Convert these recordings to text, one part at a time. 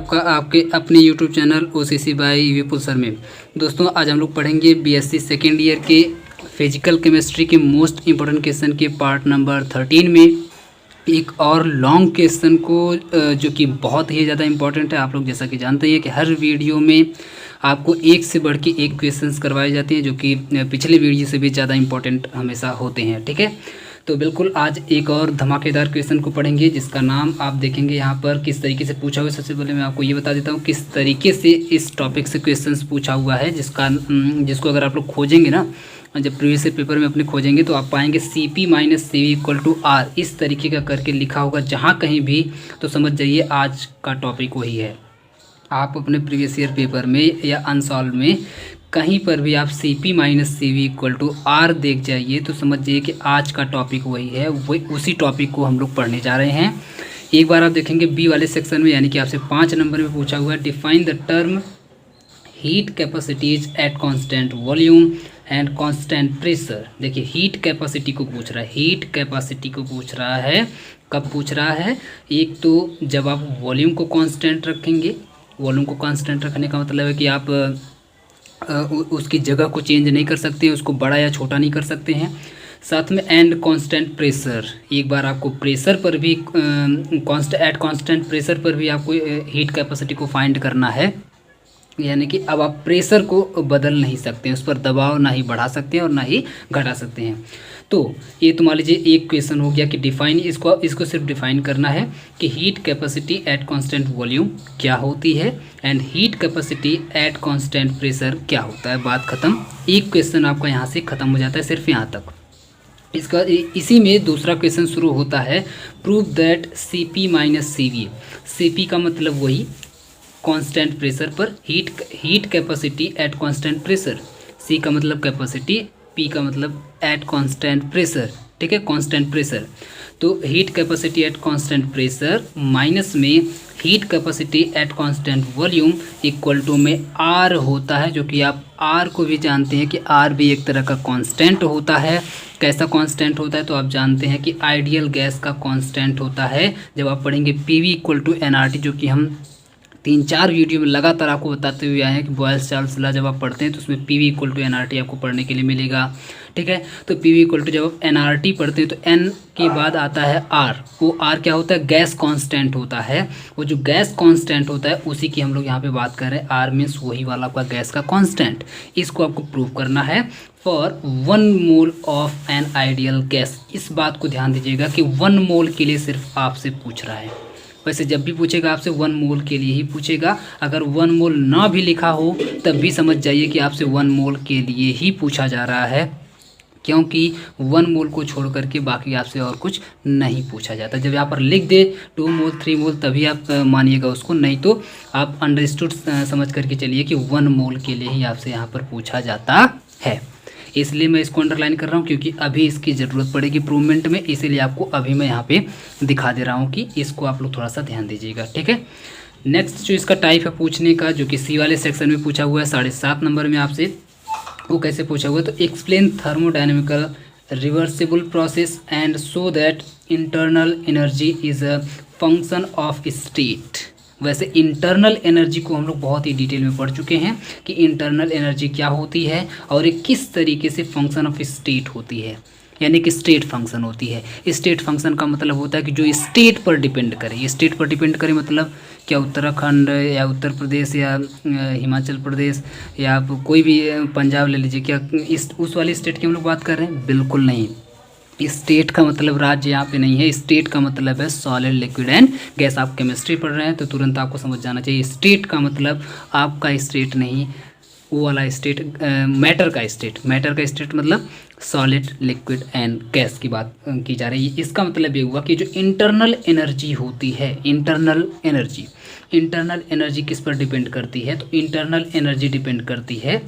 आपका आपके अपने YouTube चैनल OCC बाय विपुल सर में। दोस्तों आज हम लोग पढ़ेंगे BSc सेकेंड ईयर के फिजिकल केमिस्ट्री के मोस्ट इम्पोर्टेंट क्वेश्चन के पार्ट नंबर 13 में एक और लॉन्ग क्वेश्चन को जो कि बहुत ही ज़्यादा इम्पोर्टेंट है। आप लोग जैसा कि जानते हैं कि हर वीडियो में आपको एक से बढ़ के एक क्वेश्चंस करवाए जाते हैं जो कि पिछले वीडियो से भी ज़्यादा इम्पोर्टेंट हमेशा होते हैं। ठीक है, तो बिल्कुल आज एक और धमाकेदार क्वेश्चन को पढ़ेंगे जिसका नाम आप देखेंगे यहाँ पर किस तरीके से पूछा हुआ है। सबसे पहले मैं आपको ये बता देता हूँ किस तरीके से इस टॉपिक से क्वेश्चंस पूछा हुआ है, जिसको अगर आप लोग खोजेंगे ना, जब प्रीवियस पेपर में अपने खोजेंगे तो आप पाएंगे CP - CV = R इस तरीके का करके लिखा होगा जहाँ कहीं भी, तो समझ जाइए आज का टॉपिक वही है। आप अपने प्रीवियस ईयर पेपर में या अनसॉल्व में कहीं पर भी आप CP - CV = R देख जाइए तो समझ जाइए कि आज का टॉपिक वही है। वही उसी टॉपिक को हम लोग पढ़ने जा रहे हैं। एक बार आप देखेंगे बी वाले सेक्शन में, यानी कि आपसे 5 नंबर में पूछा हुआ है define the term heat capacities eight constant volume and constant pressure. देखिए हीट कैपेसिटी को पूछ रहा है, हीट कैपेसिटी को पूछ रहा है। कब पूछ रहा है? एक तो जब आप वॉल्यूम को कांस्टेंट रखेंगे। वॉल्यूम को कांस्टेंट रखने का मतलब है कि आप उसकी जगह को चेंज नहीं कर सकते, उसको बड़ा या छोटा नहीं कर सकते हैं। साथ में एंड कांस्टेंट प्रेशर, एक बार आपको प्रेशर पर भी एट कांस्टेंट प्रेशर पर भी आपको हीट कैपेसिटी को फाइंड करना है। यानी कि अब आप प्रेशर को बदल नहीं सकते हैं, उस पर दबाव ना ही बढ़ा सकते हैं और ना ही घटा सकते हैं। तो ये तो मान लीजिए एक क्वेश्चन हो गया कि डिफाइन, इसको सिर्फ डिफाइन करना है कि heat capacity at constant volume क्या होती है and heat capacity at constant pressure क्या होता है। बात खत्म। एक क्वेश्चन आपका यहाँ से ख़त्म हो जाता है, सिर्फ यहाँ तक। इसी में दूसरा क्वेश्चन शुरू होता है prove that CP - CV। CP का मतलब वही कांस्टेंट प्रेशर पर heat capacity at constant pressure. C का मतलब कैपेसिटी, P का मतलब एट कांस्टेंट प्रेशर। ठीक है, कांस्टेंट प्रेशर। तो heat capacity at constant pressure minus में heat capacity at constant volume equal to में R होता है, जो कि आप R को भी जानते हैं कि R भी एक तरह का कांस्टेंट होता है। कैसा कांस्टेंट होता है? तो आप जानते हैं कि आइडियल गैस का कांस्टेंट होता है। जब आप पढ़ेंगे PV = nRT, जो कि हम 3-4 वीडियो में लगातार आपको बताते हुए आए हैं कि बॉयल्स चार्ल्स लॉ जब आप पढ़ते हैं तो उसमें PV = nRT आपको पढ़ने के लिए मिलेगा। ठीक है, तो PV जब आप nRT पढ़ते हैं तो n के बाद आता है R। वो R क्या होता है? गैस कांस्टेंट होता है। वो जो गैस कांस्टेंट होता है उसी की हम लोग यहाँ पे बात कर रहे हैं। R मीन्स वही वाला आपका गैस का कांस्टेंट। इसको आपको प्रूव करना है for 1 mole of an ideal gas. इस बात को ध्यान दीजिएगा कि 1 मोल के लिए सिर्फ आपसे पूछ रहा है। वैसे जब भी पूछेगा आपसे 1 मोल के लिए ही पूछेगा। अगर 1 मोल ना भी लिखा हो तब भी समझ जाइए कि आपसे 1 मोल के लिए ही पूछा जा रहा है, क्योंकि 1 मोल को छोड़ करके बाकी आपसे और कुछ नहीं पूछा जाता। जब यहाँ पर लिख दे 2 मोल 3 मोल तभी आप मानिएगा उसको, नहीं तो आप अंडरस्टूड समझ करके चलिए कि 1 मोल के लिए ही आपसे यहाँ पर पूछा जाता है। इसलिए मैं इसको अंडरलाइन कर रहा हूँ क्योंकि अभी इसकी ज़रूरत पड़ेगी प्रूवमेंट में, इसीलिए आपको अभी मैं यहाँ पे दिखा दे रहा हूँ कि इसको आप लोग थोड़ा सा ध्यान दीजिएगा। ठीक है, नेक्स्ट जो इसका टाइप है पूछने का, जो कि C वाले सेक्शन में पूछा हुआ है 7.5 नंबर में आपसे, वो कैसे पूछा हुआ है? तो explain thermodynamical reversible process and so that internal energy is a function of state. वैसे इंटरनल एनर्जी को हम लोग बहुत ही डिटेल में पढ़ चुके हैं कि इंटरनल एनर्जी क्या होती है और ये किस तरीके से फंक्शन ऑफ स्टेट होती है, यानी कि स्टेट फंक्शन होती है। स्टेट फंक्शन का मतलब होता है कि जो स्टेट पर डिपेंड करे। ये स्टेट पर डिपेंड करे मतलब क्या उत्तराखंड या उत्तर प्रदेश या हिमाचल प्रदेश या आप कोई भी पंजाब ले लीजिए, क्या उस वाली स्टेट की हम लोग बात कर रहे हैं? बिल्कुल नहीं। स्टेट का मतलब राज्य यहाँ पे नहीं है। स्टेट का मतलब है सॉलिड, लिक्विड एंड गैस। आप केमिस्ट्री पढ़ रहे हैं तो तुरंत आपको समझ जाना चाहिए स्टेट का मतलब आपका स्टेट नहीं, वो वाला स्टेट मैटर का स्टेट। मैटर का स्टेट मतलब सॉलिड, लिक्विड एंड गैस की बात की जा रही है। इसका मतलब ये हुआ कि जो इंटरनल एनर्जी होती है, इंटरनल एनर्जी किस पर डिपेंड करती है? तो इंटरनल एनर्जी डिपेंड करती है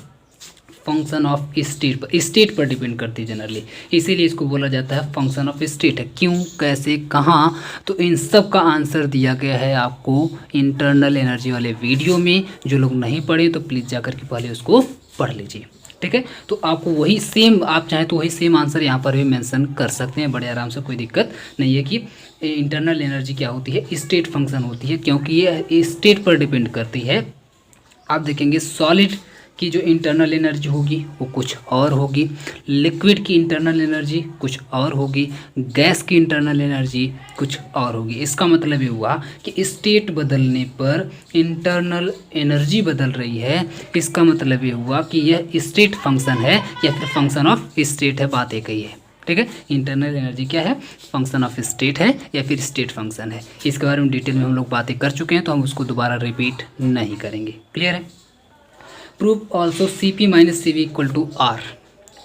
फंक्शन ऑफ स्टेट पर डिपेंड करती है जनरली, इसीलिए इसको बोला जाता है फंक्शन ऑफ स्टेट है। क्यों, कैसे, कहाँ? तो इन सब का आंसर दिया गया है आपको इंटरनल एनर्जी वाले वीडियो में। जो लोग नहीं पढ़े तो प्लीज़ जाकर के पहले उसको पढ़ लीजिए। ठीक है। तो आपको वही सेम, आप चाहें तो वही सेम आंसर यहाँ पर भी मेंशन कर सकते हैं बड़े आराम से, कोई दिक्कत नहीं है कि इंटरनल एनर्जी क्या होती है, स्टेट फंक्शन होती है, क्योंकि ये स्टेट पर डिपेंड करती है। आप देखेंगे सॉलिड की जो इंटरनल एनर्जी होगी वो कुछ और होगी, लिक्विड की इंटरनल एनर्जी कुछ और होगी, गैस की इंटरनल एनर्जी कुछ और होगी। इसका मतलब ये हुआ कि स्टेट बदलने पर इंटरनल एनर्जी बदल रही है। इसका मतलब ये हुआ कि यह स्टेट फंक्शन है या फिर फंक्शन ऑफ स्टेट है, बात एक ही है। ठीक है, इंटरनल एनर्जी क्या है, फंक्शन ऑफ स्टेट है या फिर स्टेट फंक्शन है। इसके बारे में डिटेल में हम लोग बातें कर चुके हैं, तो हम उसको दोबारा रिपीट नहीं करेंगे। क्लियर है। Prove also Cp minus CV equal to R.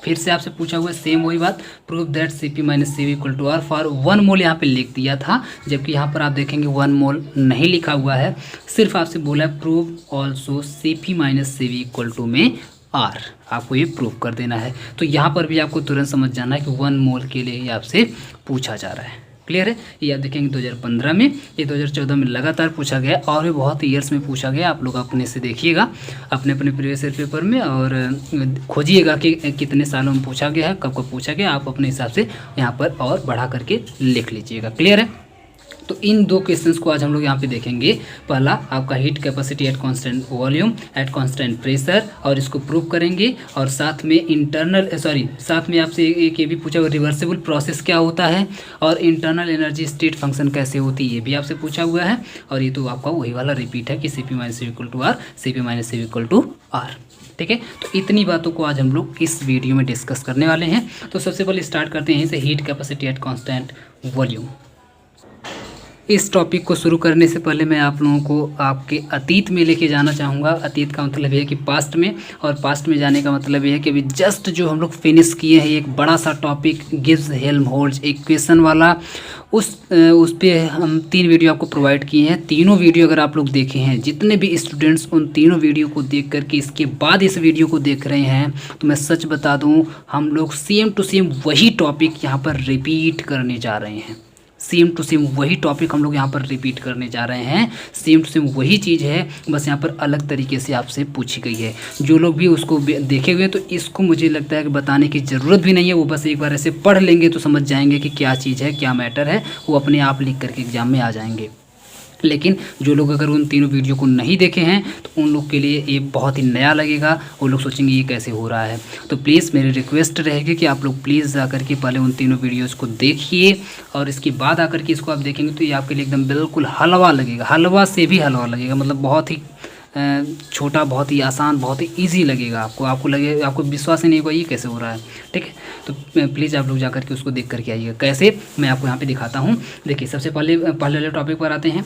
फिर से आपसे पूछा हुआ है सेम वही बात, prove that Cp minus CV equal to R for 1 mole यहाँ पे लिख दिया था, जबकि यहाँ पर आप देखेंगे 1 मोल नहीं लिखा हुआ है, सिर्फ आपसे बोला है prove also Cp minus CV equal to में आर, आपको ये प्रूव कर देना है। तो यहाँ पर भी आपको तुरंत समझ जाना है कि 1 मोल के लिए ही आपसे पूछा जा रहा है। क्लियर है। ये आप देखेंगे 2015 में, ये 2014 में लगातार पूछा गया और भी बहुत ईयर्स में पूछा गया। आप लोग अपने से देखिएगा अपने अपने प्रीवियस ईयर पेपर में और खोजिएगा कि कितने सालों में पूछा गया है, कब कब पूछा गया, आप अपने हिसाब से यहाँ पर और बढ़ा करके लिख लीजिएगा। क्लियर है। तो इन दो क्वेश्चंस को आज हम लोग यहाँ पे देखेंगे। पहला आपका heat capacity at constant volume at constant pressure, और इसको प्रूव करेंगे। और साथ में साथ में आपसे एक ये भी पूछा हुआ रिवर्सिबल प्रोसेस क्या होता है, और इंटरनल एनर्जी स्टेट फंक्शन कैसे होती है, ये भी आपसे पूछा हुआ है। और ये तो आपका वही वाला रिपीट है कि Cp minus CV equal to R, Cp minus CV equal to R. ठीक है। तो इतनी बातों को आज हम लोग इस वीडियो में डिस्कस करने वाले हैं। तो सबसे पहले स्टार्ट करते हैं यहीं से, heat capacity at constant volume. इस टॉपिक को शुरू करने से पहले मैं आप लोगों को आपके अतीत में लेके जाना चाहूँगा। अतीत का मतलब ये है कि पास्ट में, और पास्ट में जाने का मतलब ये है कि अभी जस्ट जो हम लोग फिनिश किए हैं एक बड़ा सा टॉपिक गिब्स हेल्महोल्ट्ज इक्वेशन वाला, उस पे हम 3 वीडियो आपको प्रोवाइड किए हैं। तीनों वीडियो अगर आप लोग देखे हैं, जितने भी स्टूडेंट्स उन तीनों वीडियो को देख करके इसके बाद इस वीडियो को देख रहे हैं, तो मैं सच बता दूँ हम लोग सेम टू सेम वही टॉपिक यहाँ पर रिपीट करने जा रहे हैं। सेम टू सेम वही टॉपिक हम लोग यहाँ पर रिपीट करने जा रहे हैं। सेम टू सेम वही चीज़ है, बस यहाँ पर अलग तरीके से आपसे पूछी गई है। जो लोग भी उसको देखे हुए तो इसको मुझे लगता है कि बताने की ज़रूरत भी नहीं है, वो बस एक बार ऐसे पढ़ लेंगे तो समझ जाएंगे कि क्या चीज़ है, क्या मैटर है, वो अपने आप लिख करके एग्जाम में आ जाएंगे। लेकिन जो लोग अगर उन तीनों वीडियो को नहीं देखे हैं तो उन लोग के लिए ये बहुत ही नया लगेगा, वो लोग सोचेंगे ये कैसे हो रहा है। तो प्लीज़ मेरी रिक्वेस्ट रहेगी कि आप लोग प्लीज़ आकर के पहले उन तीनों वीडियोज़ को देखिए, और इसके बाद आकर के इसको आप देखेंगे तो ये आपके लिए एकदम बिल्कुल हलवा लगेगा, हलवा से भी हलवा लगेगा, मतलब बहुत ही छोटा, बहुत ही आसान, बहुत ही ईजी लगेगा आपको लगेगा, आपको विश्वास ही नहीं होगा ये कैसे हो रहा है। ठीक है। तो प्लीज़ आप लोग जा करके उसको देख करके आइएगा। कैसे, मैं आपको यहाँ पे दिखाता हूँ। देखिए सबसे पहले वाले टॉपिक पर आते हैं,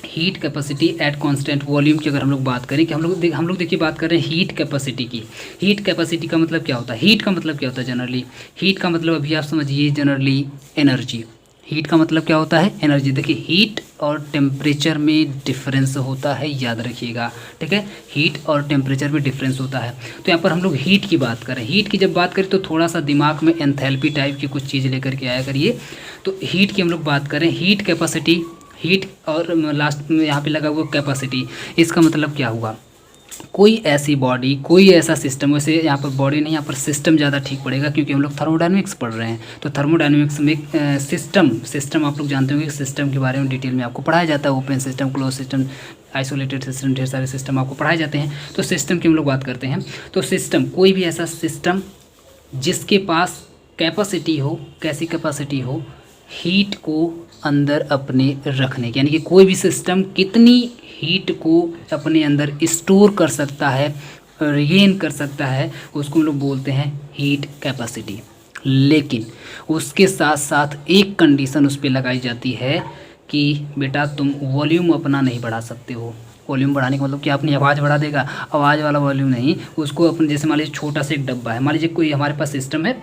heat capacity at constant volume की अगर हम लोग बात करें कि हम लोग देखिए बात कर रहे हैं हीट कैपेसिटी की। हीट कैपेसिटी का मतलब क्या होता है, हीट का मतलब क्या होता है जनरली, हीट का मतलब अभी आप समझिए जनरली एनर्जी। हीट का मतलब क्या होता है, एनर्जी। देखिए हीट और टेम्परेचर में डिफरेंस होता है, याद रखिएगा। ठीक है, हीट और टेम्परेचर में डिफरेंस होता है। तो यहाँ पर हम लोग हीट की बात करें, हीट की जब बात करें तो थोड़ा सा दिमाग में एंथैल्पी टाइप की कुछ चीज़ लेकर के आया करिए। तो हीट की हम लोग बात करें, हीट कैपेसिटी, हीट और लास्ट में यहाँ पे लगा हुआ कैपेसिटी, इसका मतलब क्या हुआ, कोई ऐसी बॉडी, कोई ऐसा सिस्टम, वैसे यहाँ पर बॉडी नहीं, यहाँ पर सिस्टम ज़्यादा ठीक पड़ेगा क्योंकि हम लोग थर्मोडायनेमिक्स पढ़ रहे हैं। तो थर्मोडायनेमिक्स में सिस्टम आप लोग जानते होंगे, सिस्टम के बारे में डिटेल में आपको पढ़ाया जाता है। Open system, close system, isolated system, ढेर सारे सिस्टम आपको पढ़ाए जाते हैं। तो सिस्टम की हम लोग बात करते हैं। तो सिस्टम, कोई भी ऐसा सिस्टम जिसके पास कैपेसिटी हो, कैसी कैपेसिटी हो, हीट को अंदर अपने रखने की, यानी कि कोई भी सिस्टम कितनी हीट को अपने अंदर स्टोर कर सकता है, रिगेन कर सकता है, उसको हम लोग बोलते हैं हीट कैपेसिटी। लेकिन उसके साथ साथ एक कंडीशन उस पर लगाई जाती है कि बेटा तुम वॉल्यूम अपना नहीं बढ़ा सकते हो। वॉल्यूम बढ़ाने का मतलब कि अपनी आवाज़ बढ़ा देगा, आवाज़ वाला वॉल्यूम नहीं, उसको अपने, जैसे मान लीजिए छोटा सा एक डब्बा है, मान लीजिए कोई हमारे पास सिस्टम है,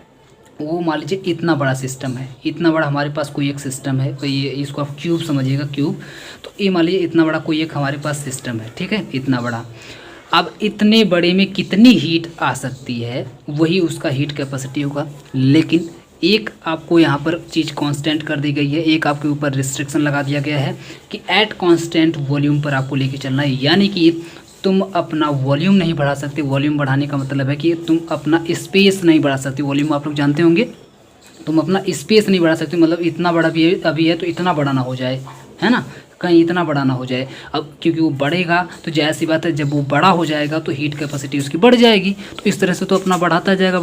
वो मान लीजिए इतना बड़ा सिस्टम है, इतना बड़ा हमारे पास कोई एक सिस्टम है, कोई इसको आप क्यूब समझिएगा, क्यूब। तो ये मान लीजिए इतना बड़ा कोई एक हमारे पास सिस्टम है, ठीक है, इतना बड़ा। अब इतने बड़े में कितनी हीट आ सकती है, वही उसका हीट कैपेसिटी होगा। लेकिन एक आपको यहाँ पर चीज़ कांस्टेंट कर दी गई है, एक आपके ऊपर रिस्ट्रिक्शन लगा दिया गया है कि एट कांस्टेंट वॉल्यूम पर आपको लेके चलना है, यानी कि तुम अपना वॉल्यूम नहीं बढ़ा सकते। वॉल्यूम बढ़ाने का मतलब है कि तुम अपना स्पेस नहीं बढ़ा सकते। वॉल्यूम आप लोग जानते होंगे, तुम अपना स्पेस नहीं बढ़ा सकते, मतलब इतना बड़ा भी अभी है तो इतना बड़ा ना हो जाए, है ना, कहीं इतना बड़ा ना हो जाए। अब क्योंकि वो बढ़ेगा तो जाहिर सी बात है, जब वो बड़ा हो जाएगा तो हीट कैपेसिटी उसकी बढ़ जाएगी। तो इस तरह से तो अपना बढ़ाता जाएगा,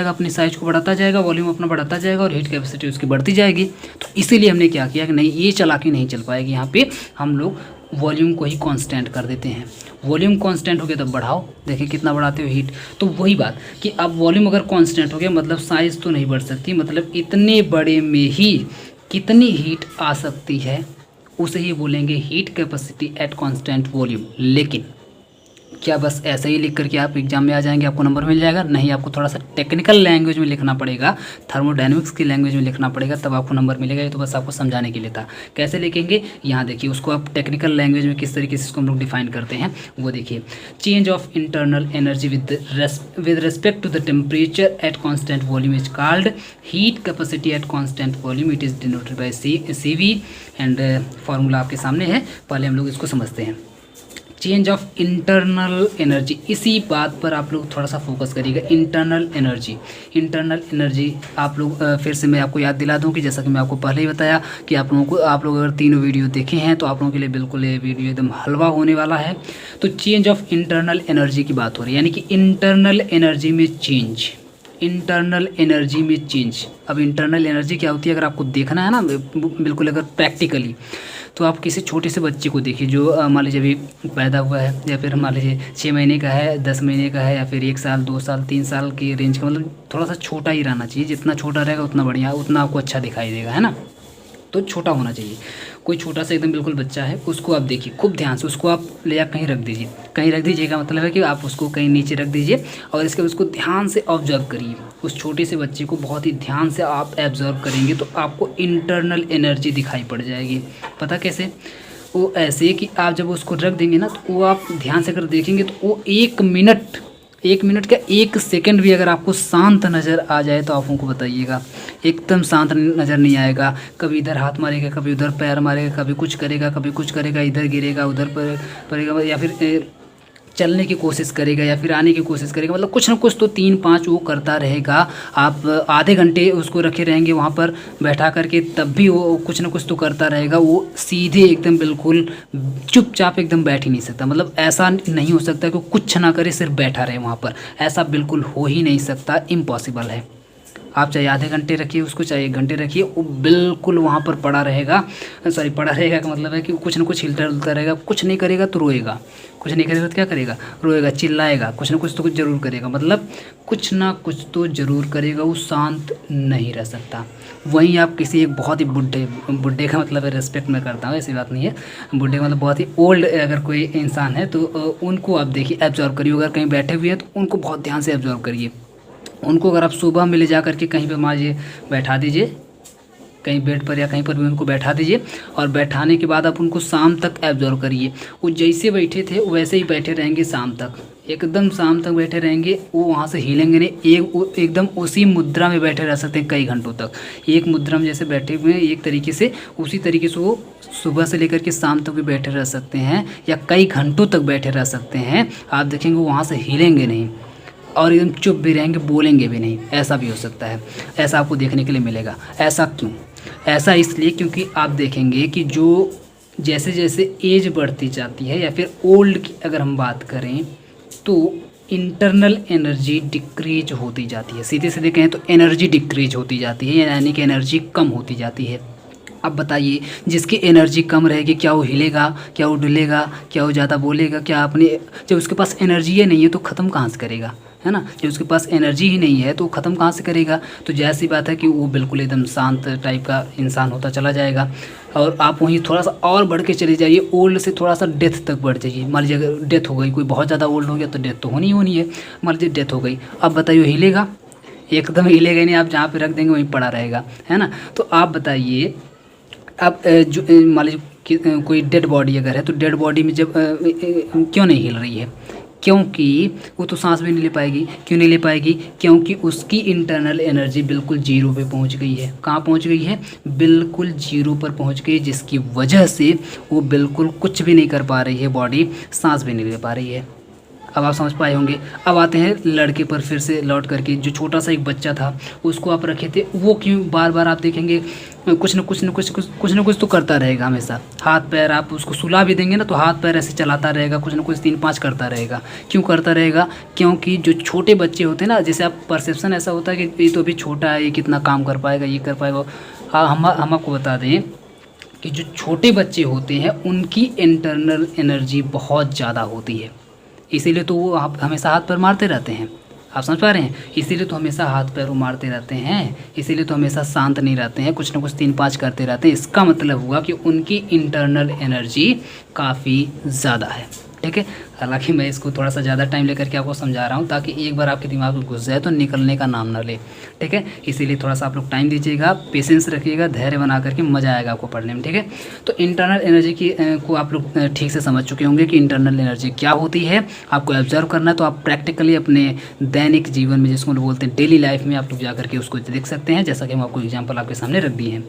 अपनी साइज को बढ़ाता जाएगा, वॉल्यूम अपना बढ़ाता जाएगा और हीट कैपेसिटी उसकी बढ़ती जाएगी। तो इसीलिए हमने क्या किया कि नहीं, ये चालाकी नहीं चल पाएगी, यहाँ पे हम लोग वॉल्यूम को ही कांस्टेंट कर देते हैं। वॉल्यूम कांस्टेंट हो गया तब बढ़ाओ, देखिए कितना बढ़ाते हो हीट। तो वही बात कि अब वॉल्यूम अगर कांस्टेंट हो गया मतलब साइज़ तो नहीं बढ़ सकती, मतलब इतने बड़े में ही कितनी हीट आ सकती है उसे ही बोलेंगे heat capacity at constant volume. लेकिन क्या बस ऐसे ही लिख करके आप एग्जाम में आ जाएंगे, आपको नंबर मिल जाएगा? नहीं, आपको थोड़ा सा टेक्निकल लैंग्वेज में लिखना पड़ेगा, थर्मोडायनेमिक्स की लैंग्वेज में लिखना पड़ेगा, तब आपको नंबर मिलेगा। ये तो बस आपको समझाने के लिए था। कैसे लिखेंगे, यहाँ देखिए, उसको आप टेक्निकल लैंग्वेज में किस तरीके से इसको हम लोग डिफाइन करते हैं वो देखिए। Change of internal energy with respect to the temperature at constant volume is called heat capacity at constant volume. It is denoted by CV and formula आपके सामने है, पहले हम लोग इसको समझते हैं। चेंज ऑफ इंटरनल एनर्जी, इसी बात पर आप लोग थोड़ा सा फोकस करिएगा। इंटरनल एनर्जी आप लोग फिर से मैं आपको याद दिला दूं कि जैसा कि मैं आपको पहले ही बताया कि आप लोग अगर तीनों वीडियो देखे हैं तो आप लोगों के लिए बिल्कुल ये वीडियो एकदम हलवा होने वाला है। तो चेंज ऑफ इंटरनल एनर्जी की बात हो रही है, यानी कि इंटरनल एनर्जी में चेंज। अब इंटरनल एनर्जी क्या होती है अगर आपको देखना है ना बिल्कुल अगर प्रैक्टिकली, तो आप किसी छोटे से बच्चे को देखिए जो मान लीजिए अभी पैदा हुआ है, या फिर मान लीजिए 6 महीने का है, 10 महीने का है, या फिर 1 साल 2 साल 3 साल की रेंज का, मतलब थोड़ा सा छोटा ही रहना चाहिए। जितना छोटा रहेगा उतना बढ़िया, उतना आपको अच्छा दिखाई देगा, है ना। तो छोटा होना चाहिए। कोई छोटा सा एकदम बिल्कुल बच्चा है, उसको आप देखिए खूब ध्यान से, उसको आप ले जा कहीं रख दीजिए। कहीं रख दीजिए का मतलब है कि आप उसको कहीं नीचे रख दीजिए और इसके उसको ध्यान से ऑब्जर्व करिए। उस छोटे से बच्चे को बहुत ही ध्यान से आप ऑब्जर्व करेंगे तो आपको इंटरनल एनर्जी दिखाई पड़ जाएगी। पता कैसे? वो ऐसे कि आप जब उसको रख देंगे ना तो वो आप ध्यान से अगर देखेंगे तो वो 1 मिनट का 1 सेकंड भी अगर आपको शांत नज़र आ जाए तो आप उनको बताइएगा, एकदम शांत नज़र नहीं आएगा। कभी इधर हाथ मारेगा, कभी उधर पैर मारेगा, कभी कुछ करेगा, इधर गिरेगा, उधर पड़ेगा, या फिर चलने की कोशिश करेगा, या फिर आने की कोशिश करेगा, मतलब कुछ ना कुछ तो 3-5 वो करता रहेगा। आप आधे घंटे उसको रखे रहेंगे वहाँ पर बैठा करके, तब भी वो कुछ ना कुछ तो करता रहेगा। वो सीधे एकदम बिल्कुल चुपचाप एकदम बैठ ही नहीं सकता, मतलब ऐसा नहीं हो सकता कि कुछ ना करे सिर्फ बैठा रहे वहाँ पर, ऐसा बिल्कुल हो ही नहीं सकता, इम्पॉसिबल है। आप चाहे आधे घंटे रखिए उसको, चाहे 1 घंटे रखिए, वो बिल्कुल वहाँ पर पड़ा रहेगा का मतलब है कि कुछ ना कुछ हिलता डुलता रहेगा। कुछ नहीं करेगा तो रोएगा, कुछ नहीं करेगा तो क्या करेगा, रोएगा, चिल्लाएगा, कुछ ना कुछ तो कुछ ज़रूर करेगा, मतलब कुछ ना कुछ तो ज़रूर करेगा, वो शांत नहीं रह सकता। वहीं आप किसी एक बहुत ही बुढ़े का मतलब है रिस्पेक्ट में करता हूँ, ऐसी बात नहीं है, बुढ़े का मतलब बहुत ही ओल्ड अगर कोई इंसान है तो उनको आप देखिए, एब्जॉर्व करिए। अगर कहीं बैठे हुए हैं तो उनको बहुत ध्यान से एब्जॉर्व करिए। उनको अगर आप सुबह में ले जा करके कहीं पे मान लीजिए बैठा दीजिए, कहीं बेड पर या कहीं पर भी उनको बैठा दीजिए, और बैठाने के बाद आप उनको शाम तक एब्जॉर्व करिए। वो जैसे बैठे थे वैसे ही बैठे रहेंगे शाम तक, एकदम शाम तक बैठे रहेंगे, वो वहाँ से हिलेंगे नहीं। एकदम उसी मुद्रा में बैठे रह सकते हैं कई घंटों तक। एक मुद्रा में जैसे बैठे हुए हैं एक तरीके से, उसी तरीके से वो सुबह से लेकर के शाम तक भी बैठे रह सकते हैं, या कई घंटों तक बैठे रह सकते हैं। आप देखेंगे वो वहाँ से हिलेंगे नहीं और एकदम चुप भी रहेंगे, बोलेंगे भी नहीं, ऐसा भी हो सकता है। ऐसा आपको देखने के लिए मिलेगा। ऐसा क्यों? ऐसा इसलिए क्योंकि आप देखेंगे कि जो जैसे जैसे एज बढ़ती जाती है, या फिर ओल्ड की अगर हम बात करें, तो इंटरनल एनर्जी डिक्रीज होती जाती है। सीधे सीधे कहें तो एनर्जी डिक्रीज होती जाती है, यानी कि एनर्जी कम होती जाती है। अब बताइए, जिसकी एनर्जी कम रहेगी क्या वो हिलेगा, क्या वो डुलेगा, क्या वो ज़्यादा बोलेगा, क्या अपने, जब उसके पास एनर्जी ही नहीं है तो ख़त्म कहाँ से करेगा, है ना। जब उसके पास एनर्जी ही नहीं है तो ख़त्म कहाँ से करेगा। तो जैसी बात है कि वो बिल्कुल एकदम शांत टाइप का इंसान होता चला जाएगा। और आप वहीं थोड़ा सा और बढ़ के चले जाइए, ओल्ड से थोड़ा सा डेथ तक बढ़ जाइए। मान लीजिए अगर डेथ हो गई, कोई बहुत ज़्यादा ओल्ड हो गया तो डेथ तो होनी है। मान लीजिए डेथ हो गई, अब बताइए हिलेगा? एकदम हिलेगा नहीं, आप जहाँ पर रख देंगे वहीं पड़ा रहेगा, है ना। तो आप बताइए, अब जो मान लीजिए कोई डेड बॉडी अगर है तो डेड बॉडी में जब क्यों नहीं हिल रही है? क्योंकि वो तो सांस भी नहीं ले पाएगी। क्यों नहीं ले पाएगी? क्योंकि उसकी इंटरनल एनर्जी बिल्कुल जीरो पे पहुंच गई है। कहाँ पहुंच गई है? बिल्कुल जीरो पर पहुंच गई, जिसकी वजह से वो बिल्कुल कुछ भी नहीं कर पा रही है, बॉडी सांस भी नहीं ले पा रही है। अब आप समझ पाए होंगे। अब आते हैं लड़के पर फिर से लौट करके। जो छोटा सा एक बच्चा था उसको आप रखे थे, वो क्यों बार बार आप देखेंगे कुछ न कुछ तो करता रहेगा हमेशा। हाथ पैर आप उसको सुला भी देंगे ना तो हाथ पैर ऐसे चलाता रहेगा, कुछ न कुछ 3-5 करता रहेगा। क्यों करता रहेगा? क्योंकि जो छोटे बच्चे होते हैं ना, जैसे आप परसेप्शन ऐसा होता है कि ये तो अभी छोटा है, ये कितना काम कर पाएगा, ये कर पाएगा। हाँ, हम आपको बता दें कि जो छोटे बच्चे होते हैं उनकी इंटरनल एनर्जी बहुत ज़्यादा होती है, इसीलिए तो वो आप हमेशा हाथ पैर मारते रहते हैं। आप समझ पा रहे हैं? इसीलिए तो हमेशा हाथ पैर वो मारते रहते हैं, इसीलिए तो हमेशा शांत नहीं रहते हैं, कुछ ना कुछ 3-5 करते रहते हैं। इसका मतलब हुआ कि उनकी इंटरनल एनर्जी काफ़ी ज़्यादा है। ठीक है, हालांकि मैं इसको थोड़ा सा ज़्यादा टाइम लेकर के आपको समझा रहा हूँ ताकि एक बार आपके दिमाग में घुस जाए तो निकलने का नाम ना ले। ठीक है, इसीलिए थोड़ा सा आप लोग टाइम दीजिएगा, पेशेंस रखिएगा, धैर्य बना करके मज़ा आएगा आपको पढ़ने में। ठीक है, तो इंटरनल एनर्जी की को आप लोग ठीक से समझ चुके होंगे कि इंटरनल एनर्जी क्या होती है। आपको ऑब्जर्व करना है तो आप प्रैक्टिकली अपने दैनिक जीवन में, जिसको बोलते हैं डेली लाइफ में, आप लोग जा करके उसको देख सकते हैं, जैसा कि हम आपको एग्जाम्पल आपके सामने रख दिए हैं।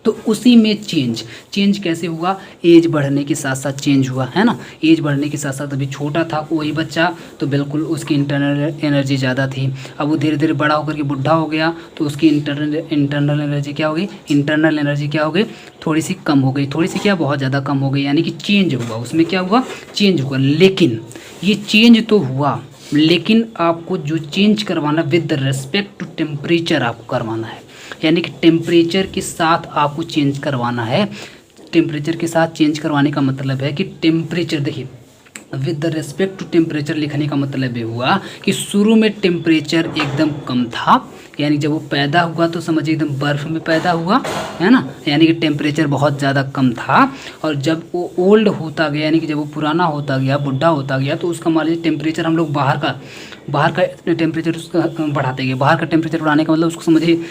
तो उसी में चेंज कैसे हुआ? एज बढ़ने के साथ साथ चेंज हुआ, है ना। एज बढ़ने के साथ साथ अभी छोटा था वही बच्चा तो बिल्कुल उसकी इंटरनल एनर्जी ज़्यादा थी। अब वो धीरे धीरे बड़ा होकर के बुढ़ा हो गया तो उसकी इंटरनल एनर्जी क्या हो गई? इंटरनल एनर्जी क्या हो गई? थोड़ी सी कम हो गई। थोड़ी सी क्या? बहुत ज़्यादा कम हो गई, यानी कि चेंज हुआ। उसमें क्या हुआ? चेंज हुआ। लेकिन ये चेंज तो हुआ, लेकिन आपको जो चेंज करवाना with the respect to temperature आपको करवाना है, यानी कि टेम्परेचर के साथ आपको चेंज करवाना है। टेम्परेचर के साथ चेंज करवाने का मतलब है कि टेम्परेचर, देखिए with the respect to temperature लिखने का मतलब ये हुआ कि शुरू में टेम्परेचर एकदम कम था, यानी जब वो पैदा हुआ तो समझिए एकदम बर्फ़ में पैदा हुआ, है ना, यानी कि टेम्परेचर बहुत ज़्यादा कम था। और जब वो ओल्ड होता गया, यानी कि जब वो पुराना होता गया, बुढ़ा होता गया, तो उसका मान लीजिए टेम्परेचर हम लोग बाहर का टेम्परेचर उसका बढ़ाते गए। बाहर का टेम्परेचर बढ़ाने का मतलब उसको समझिए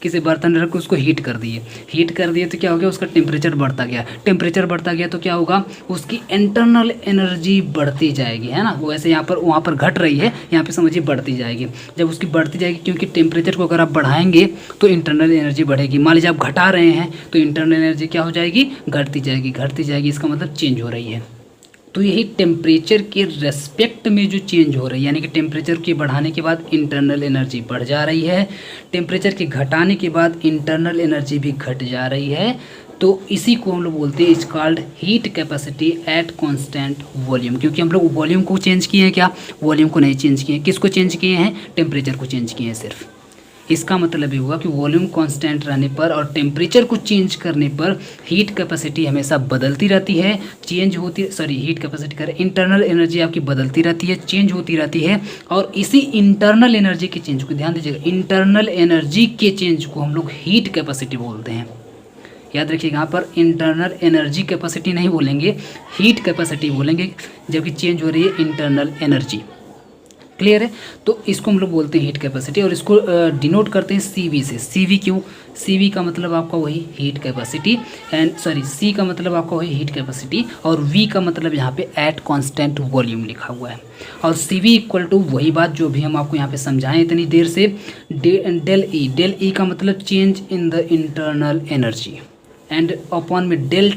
किसी बर्तन रख के उसको हीट कर दिए तो क्या हो गया? उसका टेम्परेचर बढ़ता गया। टेम्परेचर बढ़ता गया तो क्या होगा? उसकी इंटरनल एनर्जी बढ़ती जाएगी, है ना। वैसे यहाँ पर वहाँ पर घट रही है, यहाँ पे समझिए बढ़ती जाएगी। जब उसकी बढ़ती जाएगी, क्योंकि टेम्परेचर को अगर आप बढ़ाएंगे तो इंटरनल एनर्जी बढ़ेगी। मान लीजिए आप घटा रहे हैं तो इंटरनल एनर्जी क्या हो जाएगी? घटती जाएगी। इसका मतलब चेंज हो रही है। तो यही टेम्परेचर के रेस्पेक्ट में जो चेंज हो रही है, यानी कि टेम्परेचर के बढ़ाने के बाद इंटरनल एनर्जी बढ़ जा रही है, टेम्परेचर के घटाने के बाद इंटरनल एनर्जी भी घट जा रही है। तो इसी को हम लोग बोलते हैं is called heat capacity at constant volume. क्योंकि हम लोग वॉल्यूम को चेंज किए हैं, क्या? वॉल्यूम को नहीं चेंज किए हैं। किसको चेंज किए हैं? टेम्परेचर को चेंज किए हैं सिर्फ। इसका मतलब ये हुआ कि वॉल्यूम कांस्टेंट रहने पर और टेम्परेचर को चेंज करने पर हीट कैपेसिटी हमेशा बदलती रहती है, चेंज होती, सॉरी हीट कैपेसिटी कर, इंटरनल एनर्जी आपकी बदलती रहती है, चेंज होती रहती है। और इसी इंटरनल एनर्जी के चेंज को ध्यान दीजिएगा, इंटरनल एनर्जी के चेंज को हम लोग हीट कैपेसिटी बोलते हैं। याद रखिएगा, यहाँ पर इंटरनल एनर्जी कैपेसिटी नहीं बोलेंगे, हीट कैपेसिटी बोलेंगे, जबकि चेंज हो रही है इंटरनल एनर्जी। क्लियर है? तो इसको हम लोग बोलते हैं हीट कैपेसिटी, और इसको डिनोट करते हैं CV से। CV क्यों? CV का मतलब आपका वही heat capacity, and sorry C का मतलब आपका वही हीट कैपेसिटी, और V का मतलब यहाँ पे एट कांस्टेंट वॉल्यूम लिखा हुआ है। और CV इक्वल टू वही बात जो भी हम आपको यहाँ पे समझाएं इतनी देर से, डेल E का मतलब change in the internal energy, and upon में डेल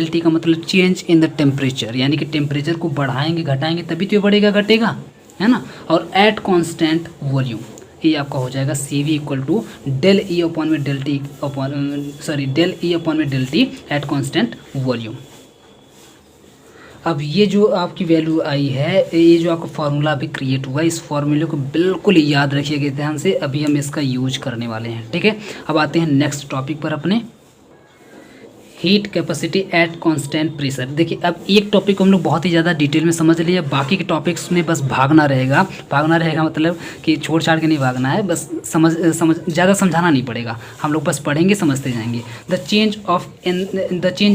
टी का मतलब चेंज इन द टेम्परेचर, यानी कि टेम्परेचर को बढ़ाएंगे घटाएंगे तभी तो ये बढ़ेगा घटेगा, है ना। और एट कांस्टेंट वॉल्यूम, ये आपका हो जाएगा CV equal to del E upon में del T del E upon में del T at constant volume. अब ये जो आपकी वैल्यू आई है, ये जो आपका फार्मूला अभी क्रिएट हुआ है, इस फार्मूले को बिल्कुल याद रखिएगा ध्यान से, अभी हम इसका यूज करने वाले हैं। ठीक है, अब आते हैं नेक्स्ट टॉपिक पर अपने, heat capacity at constant pressure. देखिए अब एक टॉपिक को हम लोग बहुत ही ज़्यादा डिटेल में समझ लिए, बाकी के टॉपिक्स में बस भागना रहेगा मतलब कि छोड़ छाड़ के नहीं भागना है, बस समझ ज़्यादा समझाना नहीं पड़ेगा, हम लोग बस पढ़ेंगे समझते जाएंगे। द चेंज